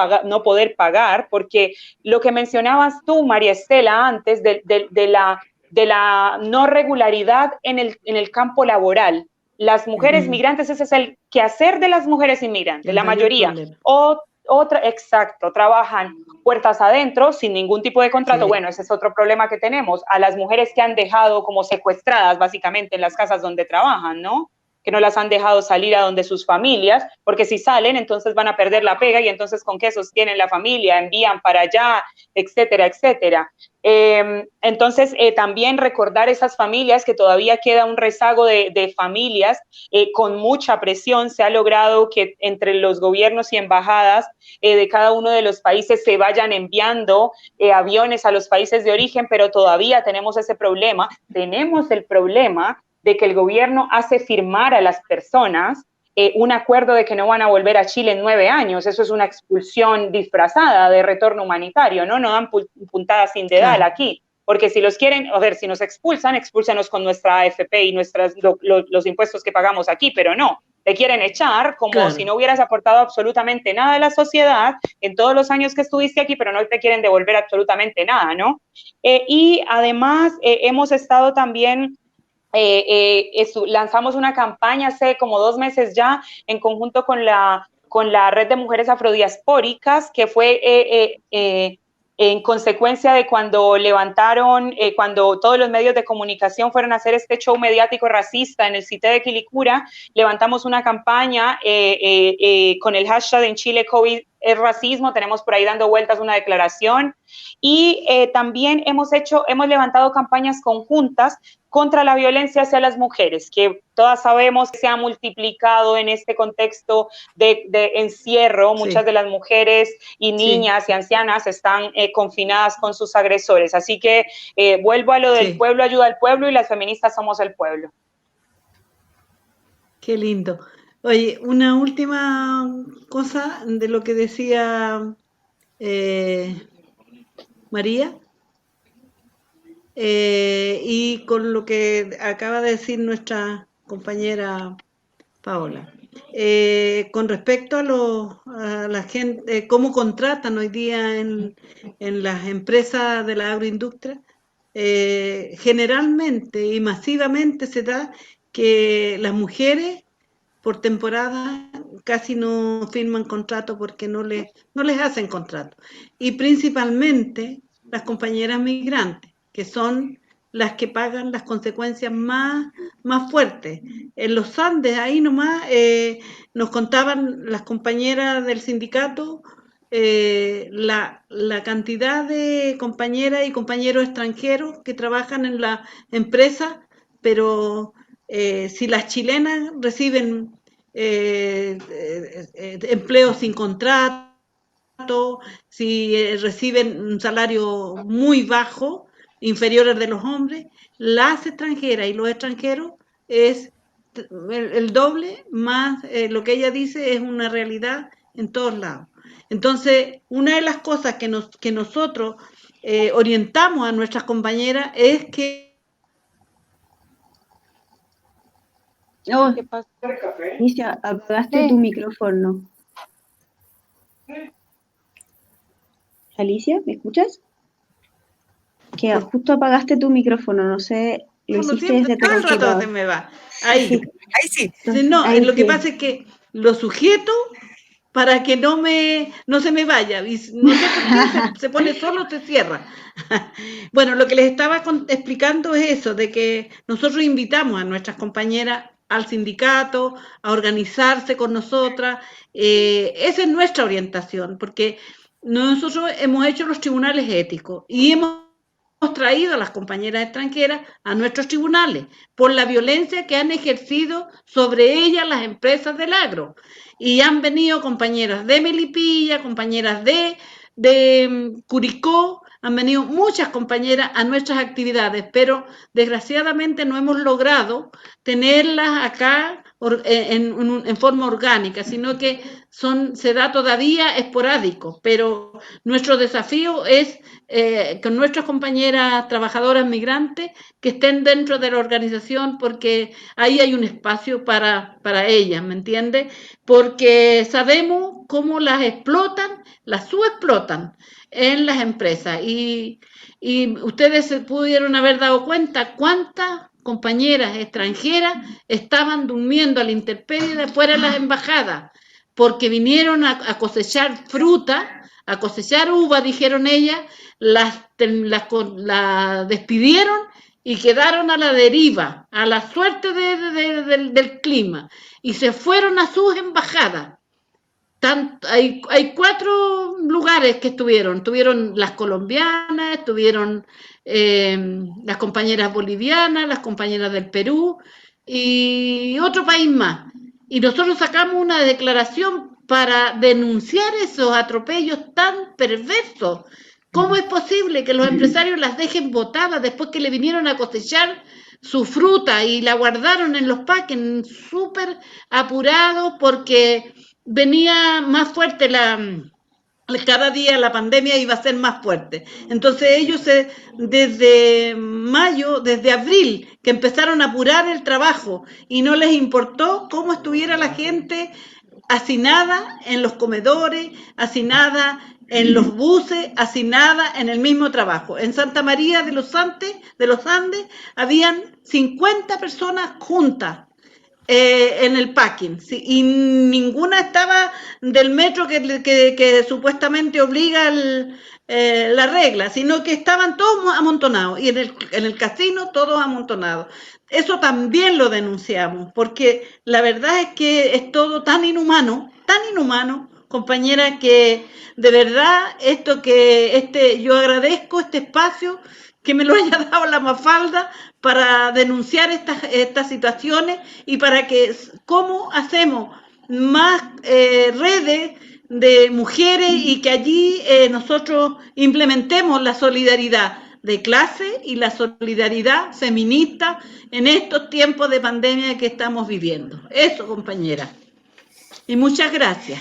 poder pagar, porque lo que mencionabas tú, María Estela, antes de la no regularidad en el campo laboral. Las mujeres migrantes, ese es el quehacer de las mujeres inmigrantes, la mayoría. Exacto, trabajan puertas adentro sin ningún tipo de contrato. Sí. Bueno, ese es otro problema que tenemos, a las mujeres que han dejado como secuestradas básicamente en las casas donde trabajan, ¿no? que no las han dejado salir a donde sus familias, porque si salen, entonces van a perder la pega y entonces con qué sostienen la familia, envían para allá, etcétera, etcétera. Entonces, también recordar esas familias que todavía queda un rezago de familias con mucha presión. Se ha logrado que entre los gobiernos y embajadas de cada uno de los países se vayan enviando aviones a los países de origen, pero todavía tenemos ese problema. Tenemos el problema de que el gobierno hace firmar a las personas un acuerdo de que no van a volver a Chile en 9 años. Eso es una expulsión disfrazada de retorno humanitario, ¿no? No dan puntada sin dedal aquí. Porque si los quieren, a ver, si nos expulsan, expúlsanos con nuestra AFP y los impuestos que pagamos aquí, pero no, te quieren echar como si no hubieras aportado absolutamente nada a la sociedad en todos los años que estuviste aquí, pero no te quieren devolver absolutamente nada, ¿no? Y además hemos estado también lanzamos una campaña hace como 2 meses ya en conjunto con la Red de Mujeres Afrodiaspóricas, que fue en consecuencia de cuando levantaron, cuando todos los medios de comunicación fueron a hacer este show mediático racista en el CITE de Quilicura, levantamos una campaña con el hashtag en Chile COVID es racismo, tenemos por ahí dando vueltas una declaración y también hemos levantado campañas conjuntas contra la violencia hacia las mujeres, que todas sabemos que se ha multiplicado en este contexto de encierro. Muchas de las mujeres y niñas y ancianas están confinadas con sus agresores. Así que vuelvo a lo del pueblo ayuda al pueblo y las feministas somos el pueblo.
Qué lindo. Oye, una última cosa de lo que decía María. Y con lo que acaba de decir nuestra compañera Paola. Con respecto a la gente, cómo contratan hoy día en las empresas de la agroindustria, generalmente y masivamente se da que las mujeres por temporada casi no firman contrato porque no les hacen contrato. Y principalmente las compañeras migrantes, que son las que pagan las consecuencias más fuertes. En los Andes, ahí nomás, nos contaban las compañeras del sindicato la cantidad de compañeras y compañeros extranjeros que trabajan en la empresa, pero si las chilenas reciben empleo sin contrato, si reciben un salario muy bajo, inferiores de los hombres, las extranjeras y los extranjeros es el doble más. Lo que ella dice es una realidad en todos lados. Entonces, una de las cosas que nosotros orientamos a nuestras compañeras es que
¿Qué pasa? Alicia, apagaste tu micrófono. Alicia, ¿me escuchas? Que justo apagaste tu micrófono, no sé, lo hiciste desde tu computador.
Se me va. Ahí.
Sí.
Ahí sí.
Entonces, no, ahí lo que pasa es que lo sujeto para que no se me vaya. Y no sé por qué se pone solo, se cierra. Bueno, lo que les estaba explicando es eso, de que nosotros invitamos a nuestras compañeras al sindicato, a organizarse con nosotras. Esa es nuestra orientación, porque nosotros hemos hecho los tribunales éticos y hemos traído a las compañeras extranjeras a nuestros tribunales por la violencia que han ejercido sobre ellas las empresas del agro. Y han venido compañeras de Melipilla, compañeras de Curicó, han venido muchas compañeras a nuestras actividades, pero desgraciadamente no hemos logrado tenerlas acá en forma orgánica, sino que se da todavía esporádico, pero nuestro desafío es con nuestras compañeras trabajadoras migrantes que estén dentro de la organización, porque ahí hay un espacio para ellas, ¿me entiende? Porque sabemos cómo las explotan, las subexplotan en las empresas y ustedes se pudieron haber dado cuenta cuántas compañeras extranjeras estaban durmiendo a la intemperie de fuera de las embajadas porque vinieron a cosechar fruta, a cosechar uva, dijeron ellas, las despidieron y quedaron a la deriva, a la suerte del clima, y se fueron a sus embajadas. Hay 4 lugares que tuvieron las colombianas, tuvieron las compañeras bolivianas, las compañeras del Perú y otro país más. Y nosotros sacamos una declaración para denunciar esos atropellos tan perversos. ¿Cómo es posible que los empresarios las dejen botadas después que le vinieron a cosechar su fruta y la guardaron en los paques súper apurados porque venía más fuerte cada día la pandemia iba a ser más fuerte. Entonces ellos desde mayo, desde abril, que empezaron a apurar el trabajo y no les importó cómo estuviera la gente hacinada en los comedores, hacinada en los buses, hacinada en el mismo trabajo. En Santa María de los Andes, habían 50 personas juntas en el packing, sí, y ninguna estaba del metro que supuestamente obliga la regla, sino que estaban todos amontonados y en el casino todos amontonados. Eso también lo denunciamos, porque la verdad es que es todo tan inhumano, compañera, que de verdad yo agradezco este espacio que me lo haya dado la Mafalda para denunciar estas situaciones y para que cómo hacemos más redes de mujeres y que allí nosotros implementemos la solidaridad de clase y la solidaridad feminista en estos tiempos de pandemia que estamos viviendo. Eso, compañera. Y muchas gracias.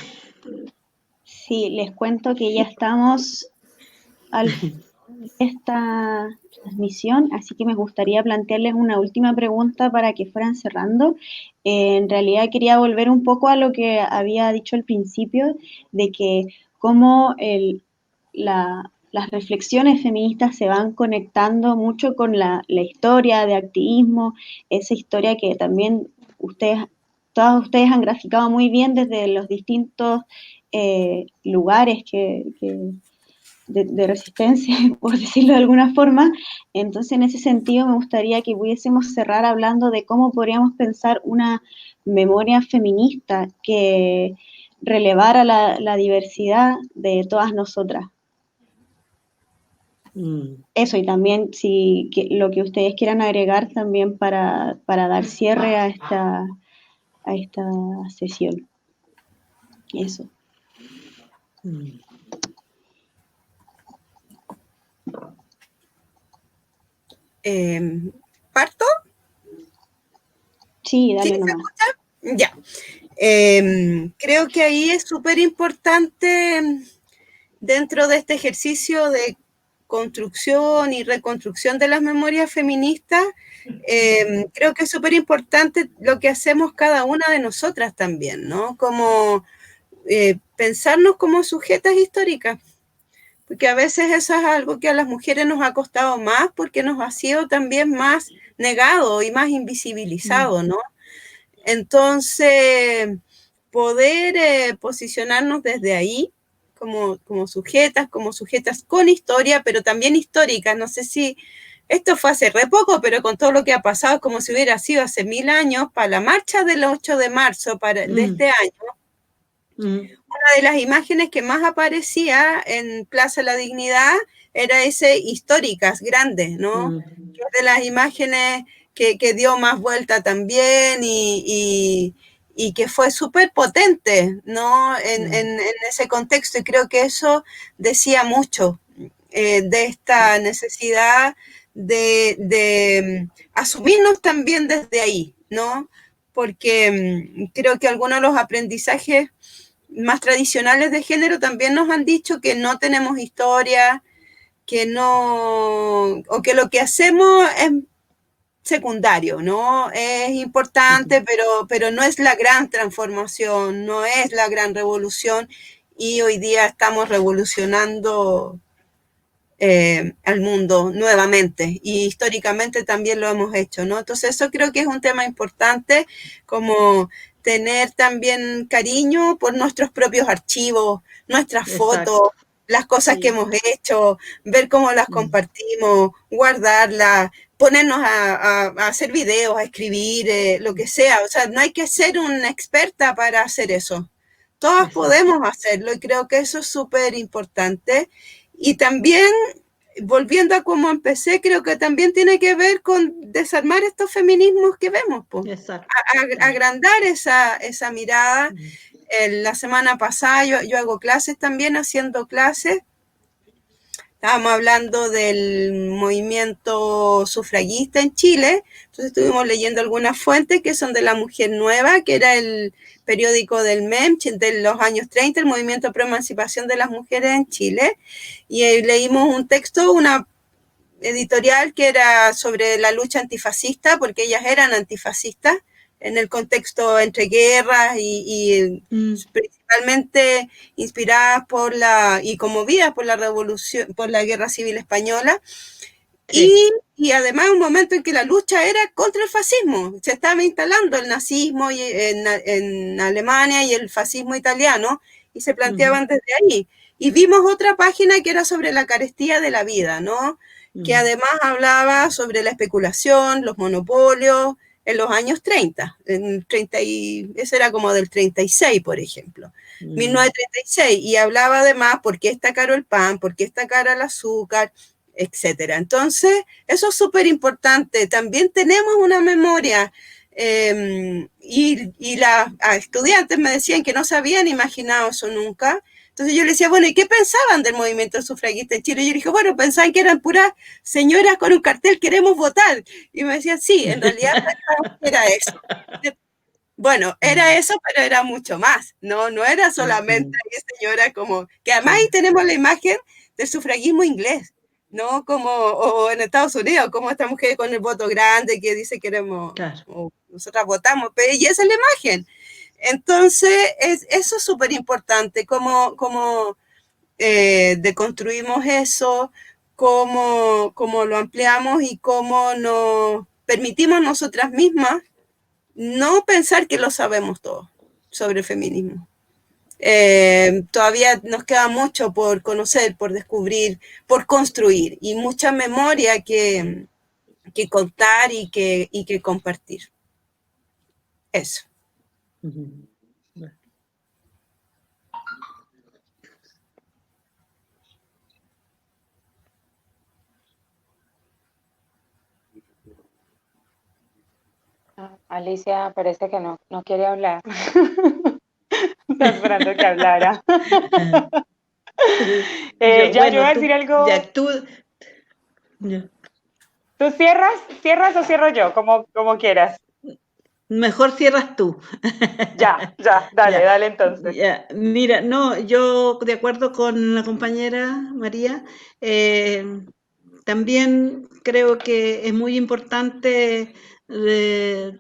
Sí, les cuento que ya estamos al final de esta transmisión, así que me gustaría plantearles una última pregunta para que fueran cerrando. En realidad quería volver un poco a lo que había dicho al principio, de que cómo las reflexiones feministas se van conectando mucho con la historia de activismo, esa historia que también todas ustedes han graficado muy bien desde los distintos lugares de resistencia, por decirlo de alguna forma. Entonces, en ese sentido, me gustaría que pudiésemos cerrar hablando de cómo podríamos pensar una memoria feminista que relevara la diversidad de todas nosotras. Eso, y también lo que ustedes quieran agregar también para dar cierre a esta sesión. Eso.
¿Parto?
Sí, dale
¿Sí?
nomás.
Ya. Creo que ahí es súper importante dentro de este ejercicio de construcción y reconstrucción de las memorias feministas, creo que es súper importante lo que hacemos cada una de nosotras también, ¿no? Como pensarnos como sujetas históricas, porque a veces eso es algo que a las mujeres nos ha costado más porque nos ha sido también más negado y más invisibilizado, ¿no? Entonces, poder posicionarnos desde ahí como sujetas con historia, pero también históricas. No sé si esto fue hace re poco, pero con todo lo que ha pasado, como si hubiera sido hace 1000 años, para la marcha del 8 de marzo de este año, una de las imágenes que más aparecía en Plaza La Dignidad era ese históricas, grandes, ¿no? Que es de las imágenes que dio más vuelta también y que fue súper potente, ¿no? En ese contexto, y creo que eso decía mucho de esta necesidad de asumirnos también desde ahí, ¿no? Porque creo que algunos de los aprendizajes más tradicionales de género también nos han dicho que no tenemos historia, que no, o que lo que hacemos es secundario, ¿no? Es importante, pero no es la gran transformación, no es la gran revolución, y hoy día estamos revolucionando al mundo nuevamente, y históricamente también lo hemos hecho, ¿no? Entonces eso creo que es un tema importante, como tener también cariño por nuestros propios archivos, nuestras fotos, las cosas que hemos hecho, ver cómo las compartimos, guardarlas, ponernos a hacer videos, a escribir, lo que sea. O sea, no hay que ser una experta para hacer eso. Todas podemos hacerlo y creo que eso es súper importante. Y también, volviendo a cómo empecé, creo que también tiene que ver con desarmar estos feminismos que vemos, agrandar esa mirada. La semana pasada yo hago clases también, haciendo clases. Estábamos hablando del movimiento sufragista en Chile, entonces estuvimos leyendo algunas fuentes que son de La Mujer Nueva, que era el periódico del MEM de los años 30, el movimiento pro emancipación de las mujeres en Chile, y leímos un texto, una editorial que era sobre la lucha antifascista, porque ellas eran antifascistas en el contexto entre guerras y principalmente inspiradas por y conmovidas por la revolución, por la guerra civil española. Sí. Y además un momento en que la lucha era contra el fascismo. Se estaba instalando el nazismo en Alemania y el fascismo italiano, y se planteaban desde ahí. Y vimos otra página que era sobre la carestía de la vida, ¿no? Que además hablaba sobre la especulación, los monopolios, en los años 30, ese era como del 36, por ejemplo, 1936, y hablaba además por qué está caro el pan, por qué está caro el azúcar, etcétera. Entonces, eso es súper importante. También tenemos una memoria, y las estudiantes me decían que no se habían imaginado eso nunca. Entonces yo le decía, bueno, ¿y qué pensaban del movimiento sufragista en Chile? Y yo dije, bueno, pensaban que eran puras señoras con un cartel, queremos votar. Y me decían, sí, en realidad era eso. Bueno, era eso, pero era mucho más. No era solamente señora como, que además ahí tenemos la imagen del sufragismo inglés, ¿no? Como, o en Estados Unidos, como esta mujer con el voto grande que dice queremos, o nosotras votamos, pero y esa es la imagen. Entonces, eso es súper importante, cómo deconstruimos eso, cómo lo ampliamos y cómo nos permitimos nosotras mismas no pensar que lo sabemos todo sobre el feminismo. Todavía nos queda mucho por conocer, por descubrir, por construir, y mucha memoria que contar y que compartir. Eso.
Alicia parece que no quiere hablar. Está esperando que hablara. Yo voy a decir algo. ¿Tú cierras o cierro yo? Como quieras.
Mejor cierras tú.
Ya, dale entonces.
Ya. Mira, no, yo de acuerdo con la compañera María, también creo que es muy importante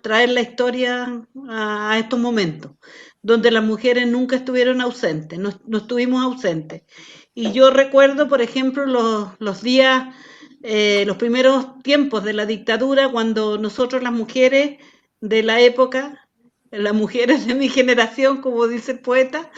traer la historia a estos momentos, donde las mujeres nunca estuvieron ausentes, no estuvimos ausentes. Y yo recuerdo, por ejemplo, los días, los primeros tiempos de la dictadura, cuando nosotros las mujeres de la época, las mujeres de mi generación, como dice el poeta,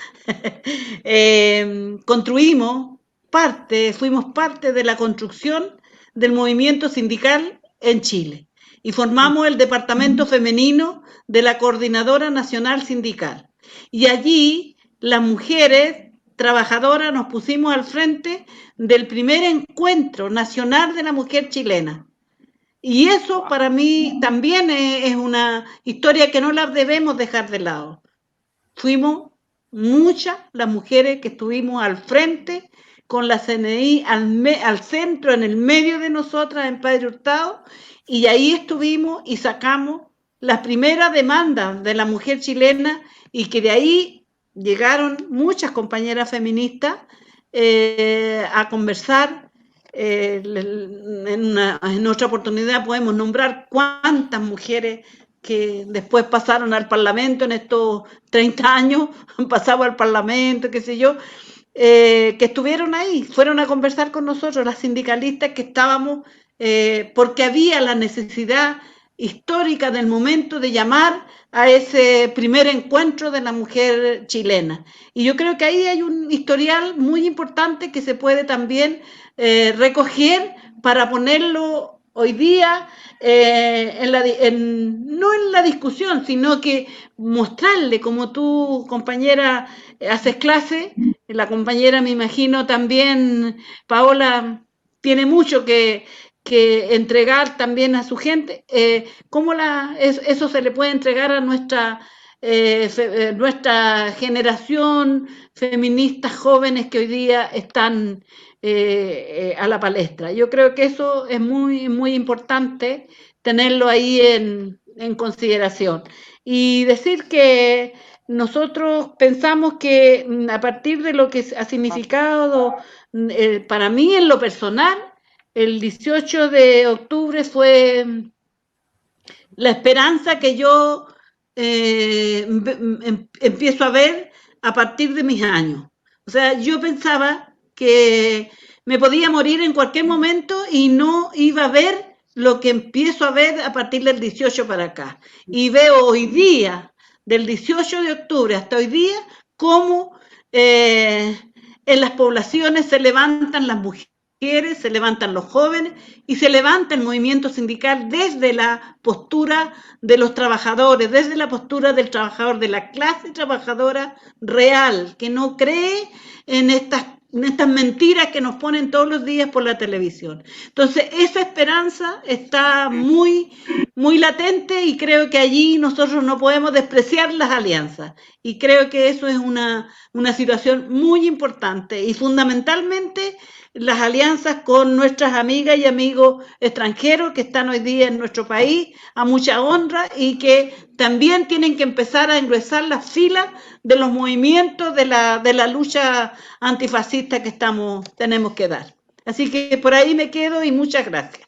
fuimos parte de la construcción del movimiento sindical en Chile y formamos el departamento femenino de la Coordinadora Nacional Sindical. Y allí las mujeres trabajadoras nos pusimos al frente del primer encuentro nacional de la mujer chilena. Y eso para mí también es una historia que no la debemos dejar de lado. Fuimos muchas las mujeres que estuvimos al frente con la CNI al centro, en el medio de nosotras, en Padre Hurtado, y ahí estuvimos y sacamos las primeras demandas de la mujer chilena, y que de ahí llegaron muchas compañeras feministas a conversar. En otra oportunidad podemos nombrar cuántas mujeres que después pasaron al Parlamento en estos 30 años, han pasado al Parlamento, qué sé yo, que estuvieron ahí, fueron a conversar con nosotros, las sindicalistas que estábamos, porque había la necesidad histórica del momento de llamar a ese primer encuentro de la mujer chilena. Y yo creo que ahí hay un historial muy importante que se puede también recoger para ponerlo hoy día, no en la discusión, sino que mostrarle, como tú, compañera, haces clase, la compañera, me imagino, también, Paola, tiene mucho que entregar también a su gente. ¿Cómo eso se le puede entregar a nuestra generación, feministas jóvenes que hoy día están a la palestra? Yo creo que eso es muy, muy importante tenerlo ahí en consideración. Y decir que nosotros pensamos que a partir de lo que ha significado para mí en lo personal, el 18 de octubre fue la esperanza que yo empiezo a ver a partir de mis años. O sea, yo pensaba que me podía morir en cualquier momento y no iba a ver lo que empiezo a ver a partir del 18 para acá. Y veo hoy día, del 18 de octubre hasta hoy día, cómo en las poblaciones se levantan las mujeres, se levantan los jóvenes y se levanta el movimiento sindical desde la postura de los trabajadores, desde la postura del trabajador, de la clase trabajadora real, que no cree en estas mentiras que nos ponen todos los días por la televisión. Entonces, esa esperanza está muy, muy latente y creo que allí nosotros no podemos despreciar las alianzas. Y creo que eso es una situación muy importante y fundamentalmente las alianzas con nuestras amigas y amigos extranjeros que están hoy día en nuestro país a mucha honra y que también tienen que empezar a engruesar las filas de los movimientos de la lucha antifascista que tenemos que dar. Así que por ahí me quedo y muchas gracias.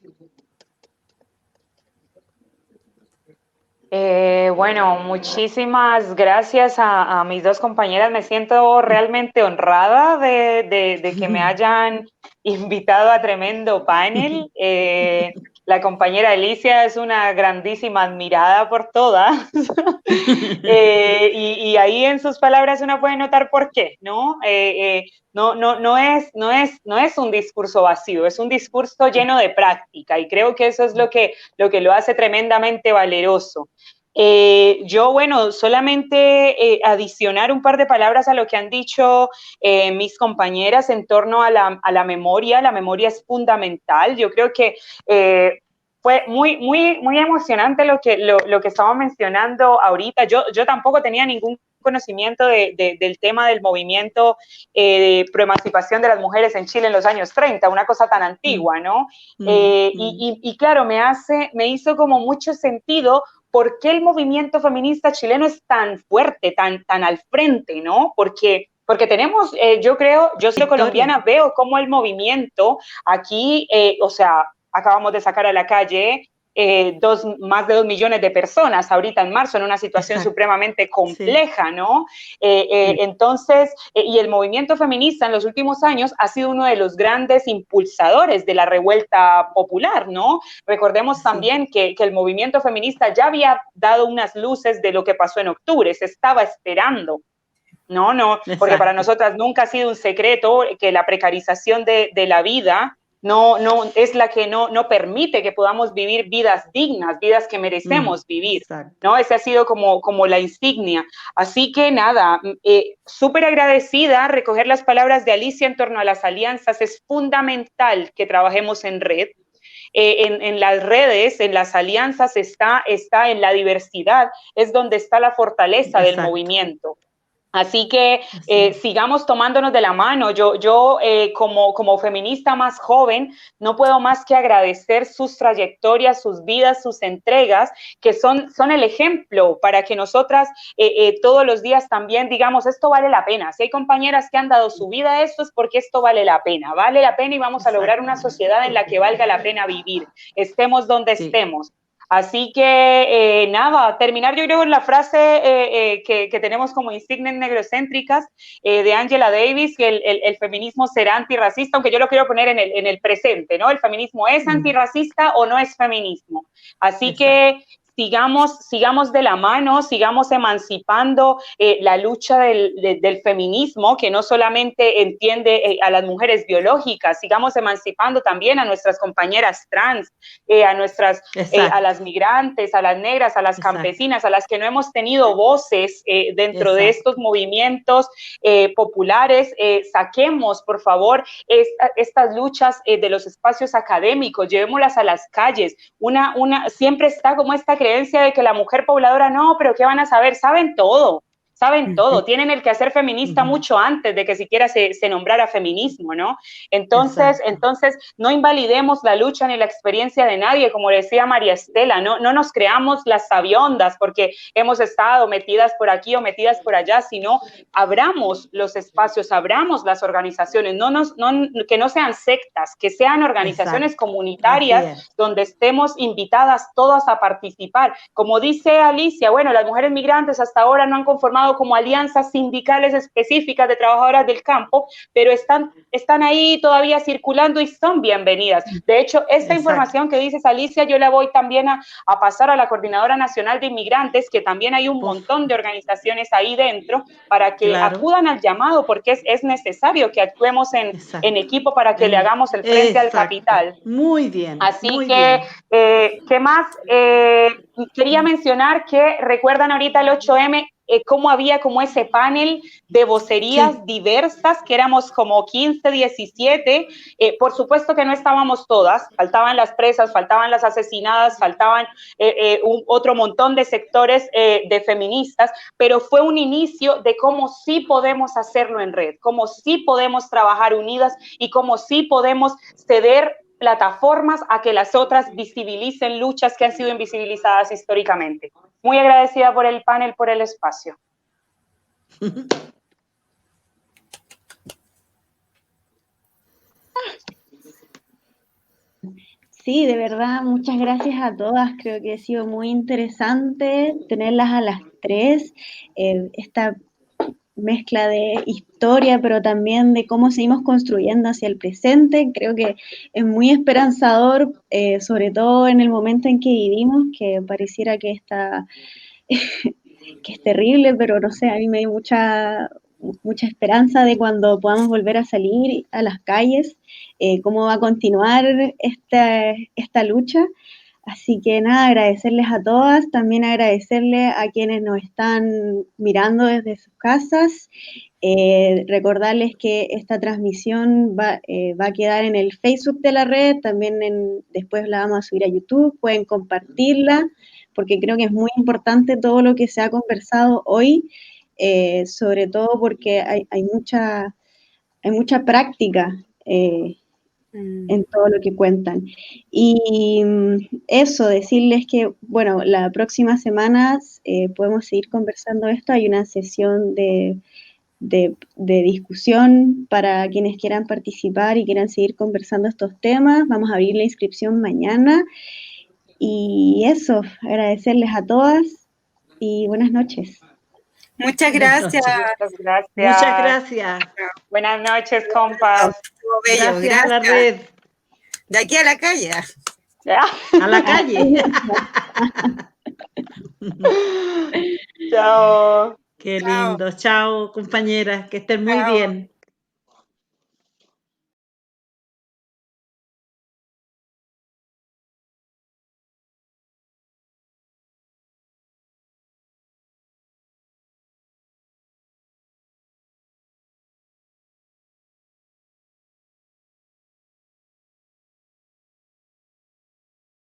Bueno, muchísimas gracias a mis dos compañeras. Me siento realmente honrada de que me hayan invitado a tremendo panel. La compañera Alicia es una grandísima admirada por todas. Y ahí en sus palabras uno puede notar por qué, ¿no? No es un discurso vacío, es un discurso lleno de práctica y creo que eso es lo que lo hace tremendamente valeroso. Yo, bueno, solamente adicionar un par de palabras a lo que han dicho mis compañeras en torno a la memoria. La memoria es fundamental. Yo creo que fue muy emocionante lo que estaba mencionando ahorita. Yo tampoco tenía ningún conocimiento del tema del movimiento de proemancipación de las mujeres en Chile en los años 30, una cosa tan antigua, ¿no? Y claro, me hizo como mucho sentido por qué el movimiento feminista chileno es tan fuerte, tan al frente, ¿no? Porque tenemos, yo soy colombiana, veo cómo el movimiento aquí, o sea, acabamos de sacar a la calle más de 2 millones de personas ahorita en marzo en una situación supremamente compleja, sí, ¿no? Entonces, y el movimiento feminista en los últimos años ha sido uno de los grandes impulsadores de la revuelta popular, ¿no? Recordemos también que el movimiento feminista ya había dado unas luces de lo que pasó en octubre, se estaba esperando. No, porque para nosotras nunca ha sido un secreto que la precarización de la vida no es la que no permite que podamos vivir vidas dignas, vidas que merecemos vivir, exacto, ¿no? Esa ha sido como la insignia. Así que nada, súper agradecida, recoger las palabras de Alicia en torno a las alianzas. Es fundamental que trabajemos en red. En las redes, en las alianzas está en la diversidad, es donde está la fortaleza del movimiento. Así que sigamos tomándonos de la mano. Yo como feminista más joven, no puedo más que agradecer sus trayectorias, sus vidas, sus entregas, que son el ejemplo para que nosotras todos los días también digamos, esto vale la pena. Si hay compañeras que han dado su vida a esto, es porque esto vale la pena y vamos a lograr una sociedad en la que valga la pena vivir, estemos donde estemos. Así que nada, terminar yo creo con la frase que tenemos como insignia en Negrocéntricas de Angela Davis, que el feminismo será antirracista, aunque yo lo quiero poner en el presente, ¿no? El feminismo es antirracista o no es feminismo. Así que sigamos de la mano, sigamos emancipando la lucha del feminismo, que no solamente entiende a las mujeres biológicas, sigamos emancipando también a nuestras compañeras trans, a las migrantes, a las negras, a las campesinas, a las que no hemos tenido voces dentro de estos movimientos populares. Saquemos, por favor, estas luchas de los espacios académicos, llevémoslas a las calles. Siempre está como esta creencia de que la mujer pobladora, no, pero ¿qué van a saber? Saben todo, tienen el quehacer feminista mucho antes de que siquiera se nombrara feminismo, ¿no? Entonces, no invalidemos la lucha ni la experiencia de nadie, como decía María Estela, no nos creamos las sabiondas porque hemos estado metidas por aquí o metidas por allá, sino abramos los espacios, abramos las organizaciones, que no sean sectas, que sean organizaciones comunitarias donde estemos invitadas todas a participar. Como dice Alicia, bueno, las mujeres migrantes hasta ahora no han conformado como alianzas sindicales específicas de trabajadoras del campo, pero están ahí todavía circulando y son bienvenidas. De hecho, esta información que dices, Alicia, yo la voy también a pasar a la Coordinadora Nacional de Inmigrantes, que también hay un montón de organizaciones ahí dentro, para que acudan al llamado, porque es necesario que actuemos en equipo para que le hagamos el frente al capital.
Muy bien.
Así
muy
que,
bien.
¿qué más? Quería mencionar que recuerdan ahorita el 8M, cómo había como ese panel de vocerías diversas, que éramos como 15, 17. Por supuesto que no estábamos todas, faltaban las presas, faltaban las asesinadas, faltaban otro montón de sectores de feministas, pero fue un inicio de cómo sí podemos hacerlo en red, cómo sí podemos trabajar unidas y cómo sí podemos ceder plataformas a que las otras visibilicen luchas que han sido invisibilizadas históricamente. Muy agradecida por el panel, por el espacio.
Sí, de verdad, muchas gracias a todas. Creo que ha sido muy interesante tenerlas a las tres. Esta mezcla de historia, pero también de cómo seguimos construyendo hacia el presente. Creo que es muy esperanzador, sobre todo en el momento en que vivimos, que pareciera que que es terrible, pero no sé, a mí me dio mucha esperanza de cuando podamos volver a salir a las calles, cómo va a continuar esta lucha. Así que nada, agradecerles a todas, también agradecerles a quienes nos están mirando desde sus casas, recordarles que esta transmisión va a quedar en el Facebook de la red, también después la vamos a subir a YouTube, pueden compartirla, porque creo que es muy importante todo lo que se ha conversado hoy, sobre todo porque hay mucha práctica en todo lo que cuentan. Y eso, decirles que, bueno, la próxima semana podemos seguir conversando esto. Hay una sesión de discusión para quienes quieran participar y quieran seguir conversando estos temas. Vamos a abrir la inscripción mañana. Y eso, agradecerles a todas y buenas noches.
Muchas gracias.
Muchas gracias.
Buenas noches, compas.
Gracias a la red.
De aquí a la calle.
A la calle.
Chao.
Qué lindo. Chao, compañeras. Que estén muy bien.